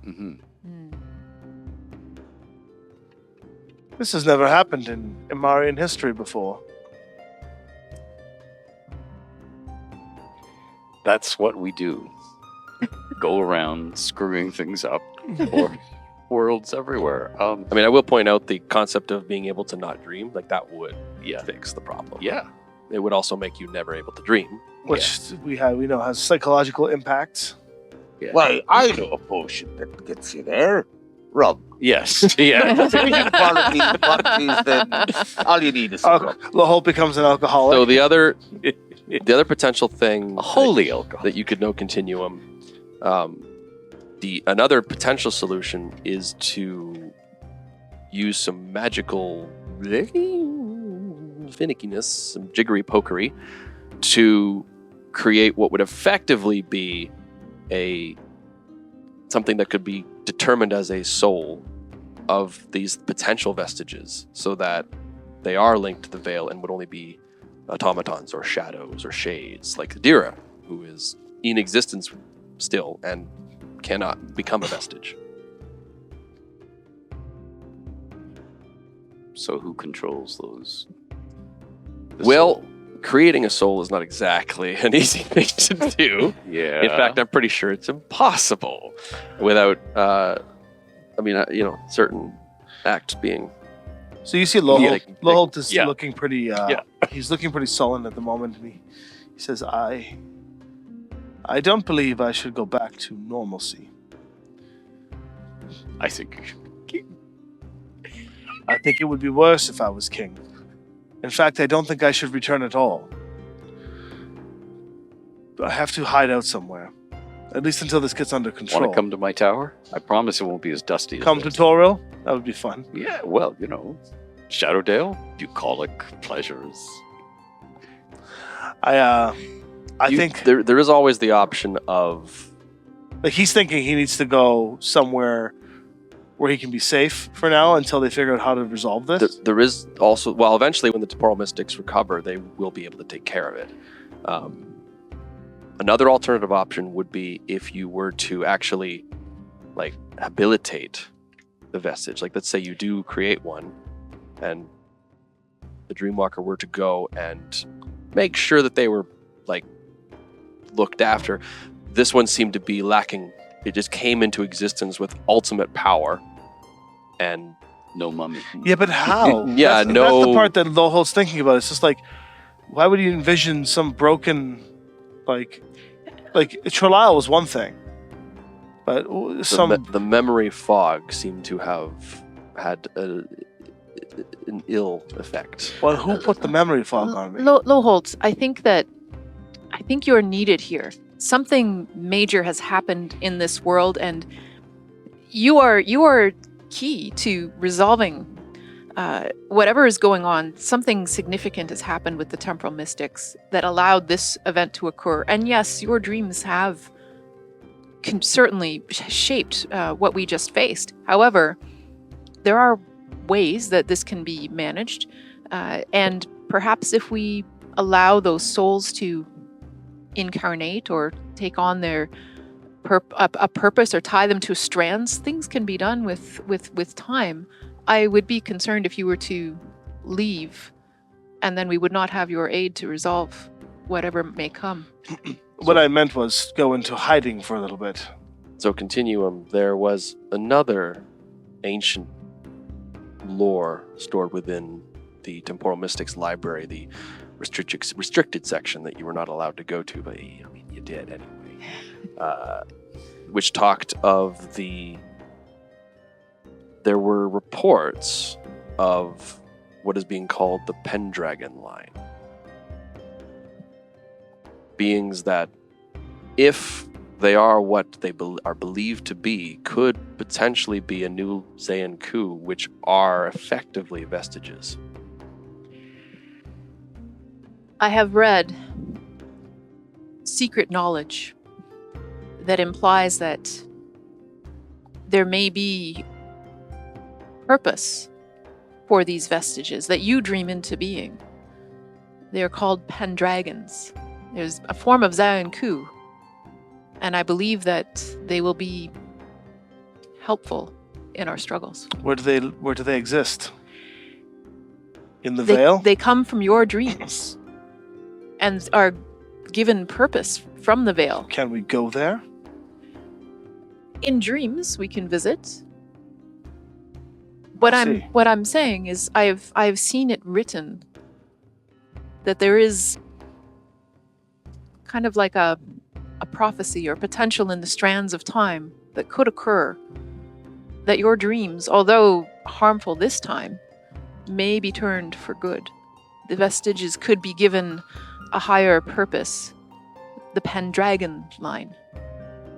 Mm-hmm. Hmm. This has never happened in Imarian history before. That's what we do. Go around screwing things up for worlds everywhere. I mean, I will point out the concept of being able to not dream, like that would Yeah. fix the problem. Yeah. It would also make you never able to dream. Which we know has psychological impacts. Yeah. Why, I know a potion that gets you there. Rum. Yes. Yeah. Qualities, then all you need is some rum. Loholt becomes an alcoholic. So the other potential thing A holy alcohol. that you could know continuum, another potential solution is to use some magical finickiness, some jiggery pokery to create what would effectively be something that could be determined as a soul of these potential vestiges, so that they are linked to the veil and would only be automatons or shadows or shades, like Dira, who is in existence still and cannot become a vestige. So who controls those? Well, creating a soul is not exactly an easy thing to do. Yeah. In fact, I'm pretty sure it's impossible without, certain acts being. So you see Loholt. Yeah. Loholt is Yeah. looking pretty. He's looking pretty sullen at the moment. And he says, "I I don't believe I should go back to normalcy. I think you should be king. I think it would be worse if I was king. In fact, I don't think I should return at all. I have to hide out somewhere. At least until this gets under control. Want to come to my tower? I promise it won't be as dusty Come as to this. Toril? That would be fun. Yeah, well, you know, Shadowdale, bucolic pleasures. I think there is always the option of like he's thinking he needs to go somewhere where he can be safe for now until they figure out how to resolve this. there is also, well, eventually when the temporal mystics recover, they will be able to take care of it. Another alternative option would be if you were to actually like habilitate the vestige. Like, let's say you do create one and the Dreamwalker were to go and make sure that they were like looked after. This one seemed to be lacking. It just came into existence with ultimate power and No mummy. Yeah, but how? Yeah, that's no- the part that Loholt's thinking about. It's just like, why would you envision some broken, like Trelial was one thing, but the memory fog seemed to have had an ill effect. well, who put the memory fog on me? Loholt, I think you're needed here. Something major has happened in this world, and you are key to resolving whatever is going on. Something significant has happened with the temporal mystics that allowed this event to occur. And yes, your dreams have certainly shaped what we just faced. However, there are ways that this can be managed, and perhaps if we allow those souls to incarnate or take on their a purpose or tie them to strands, things can be done with time. I would be concerned if you were to leave and then we would not have your aid to resolve whatever may come. What I meant was go into hiding for a little bit. So Continuum, there was another ancient lore stored within the Temporal Mystics library, the restricted section that you were not allowed to go to, but I mean, you did anyway, which talked of there were reports of what is being called the Pendragon line. Beings that, if they are what they are believed to be, could potentially be a new Zayan Ku, which are effectively vestiges. I have read secret knowledge that implies that there may be purpose for these vestiges that you dream into being. They are called Pendragons. There's a form of Zayan Ku, and I believe that they will be helpful in our struggles. Where do they exist? In the Vale? They come from your dreams and are given purpose from the Vale. Can we go there? In dreams, we can visit. What I see. what I'm saying is, I've seen it written that there is kind of like a prophecy or potential in the strands of time that could occur. That your dreams, although harmful this time, may be turned for good. The vestiges could be given a higher purpose. The Pendragon line.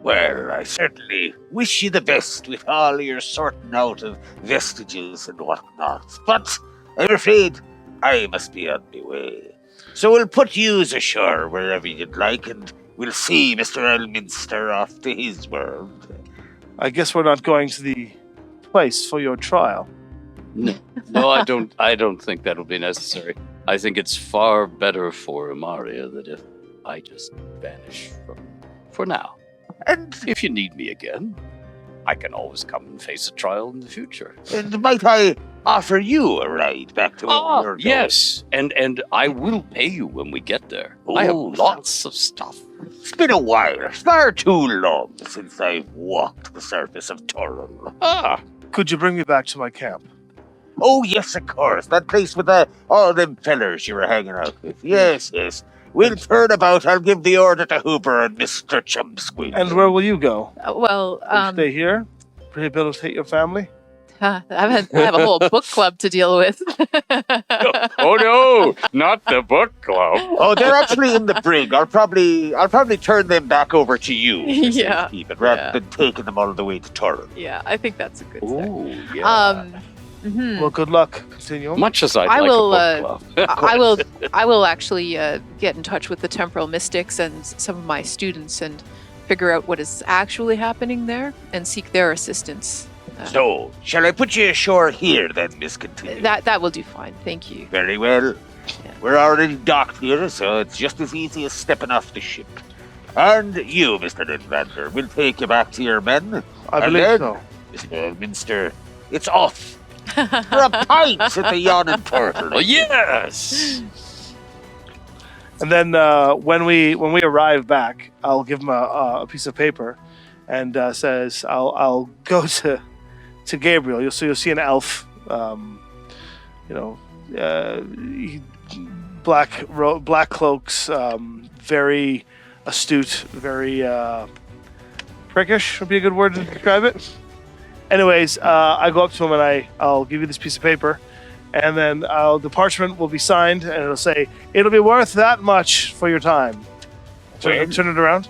Well, I certainly wish you the best with all your sorting out of vestiges and whatnot. But I'm afraid I must be on my way. So we'll put yous ashore wherever you'd like, and we'll see Mr. Elminster off to his world. I guess we're not going to the place for your trial. No, I don't. I don't think that'll be necessary. I think it's far better for Amaria that if I just vanish for now. And If you need me again, I can always come and face a trial in the future. might I offer you a ride back to where you're going? Yes, and I will pay you when we get there. I have Ooh. lots of stuff. It's been a while, far too long, since I've walked the surface of Torrel. Could you bring me back to my camp? Oh, yes, of course. That place with all them fellers you were hanging out with. Yes, yes. We'll turn about. I'll give the order to Hooper and Mr. Chumsquid. And where will you go? Well, Will you stay here? Rehabilitate your family? I have a whole book club to deal with. Oh no, not the book club. Oh, they're actually in the brig. I'll probably turn them back over to you. Yeah. Keep it, rather Yeah. than taking them all the way to Torrel. Yeah, I think that's a good start. Ooh, yeah. Mhm. Well, good luck. Continue. Much as I'd I like will, a book club. I will actually get in touch with the temporal mystics and some of my students and figure out what is actually happening there and seek their assistance. So, shall I put you ashore here then, Miss Continue? That will do fine. Thank you. Very well. We're already docked here, so it's just as easy as stepping off the ship. And you, Mr. Lidlander, we'll take you back to your men. I And believe then, so. Mr. Elminster, it's off. For a pint at the Yawning Turtle. Oh, yes. And then when we arrive back, I'll give him a piece of paper, and says I'll go to Gabriel. You'll see an elf, black cloaks, very astute, very prickish would be a good word to describe it. Anyways, I go up to him and I'll give you this piece of paper, and then the parchment will be signed, and it'll say it'll be worth that much for your time. Turn it around.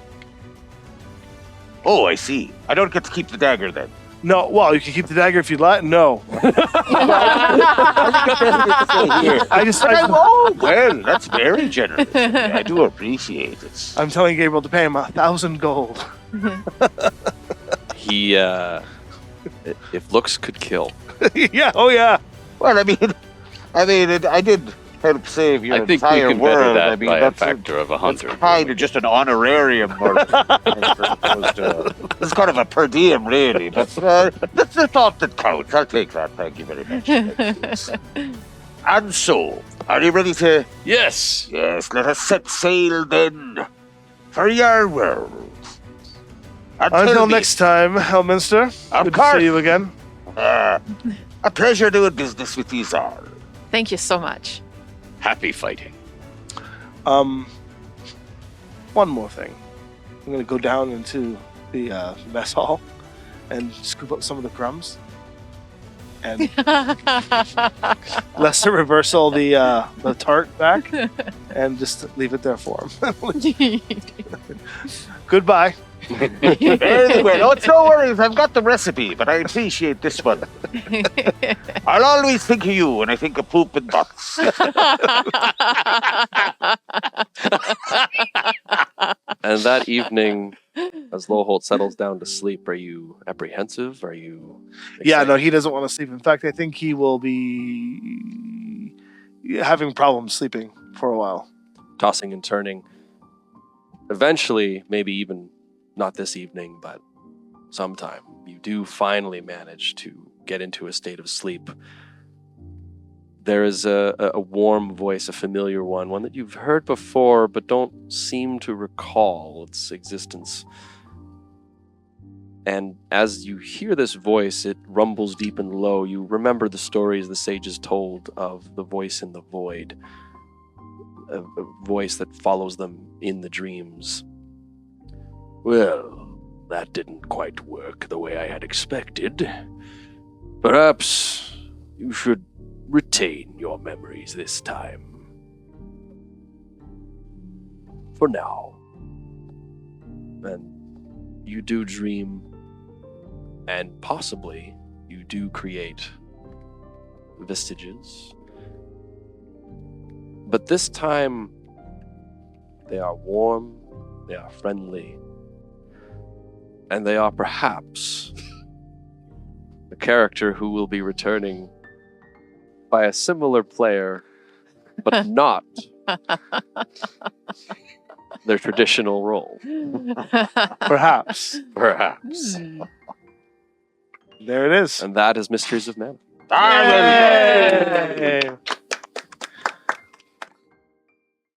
Oh, I see. I don't get to keep the dagger then. No, well, you can keep the dagger if you'd like. No, Oh, well, that's very generous. I do appreciate it. I'm telling Gabriel to pay him 1,000 gold. He, if looks could kill. Yeah, oh yeah. Well, I did help save your I think we entire can world. better that by a that's factor of 100. That's kind of just an honorarium, more as opposed to, it's kind of a per diem, really. But that's the thought that counts. I'll take that. Thank you very much. And so, are you ready to? Yes. Yes, let us set sail then for your world. And tell Until me, next time, Elminster. Of Good course. to see you again. a pleasure doing business with you all. Thank you so much. Happy fighting. One more thing. I'm going to go down into the mess hall and scoop up some of the crumbs. And Lester reversal the tart back and just leave it there for him. Goodbye. Very well. Oh, it's no worries. I've got the recipe, but I appreciate this one. I'll always think of you when I think of poop and butts. And that evening, as Loholt settles down to sleep, are you apprehensive? Are you Yeah, no, excited? he doesn't want to sleep. In fact, I think he will be having problems sleeping for a while. Tossing and turning. Eventually, maybe even not this evening, but sometime, you do finally manage to get into a state of sleep. There is a warm voice, a familiar one that you've heard before, but don't seem to recall its existence. And as you hear this voice, it rumbles deep and low. You remember the stories the sages told of the voice in the void, a voice that follows them in the dreams. Well, that didn't quite work the way I had expected. Perhaps you should retain your memories this time. For now. And you do dream, and possibly you do create vestiges. But this time, they are warm, they are friendly, and they are perhaps the character who will be returning by a similar player, but not their traditional role. Perhaps. Perhaps. There it is. And that is Mysteries of Mana. Ah, well, Yay!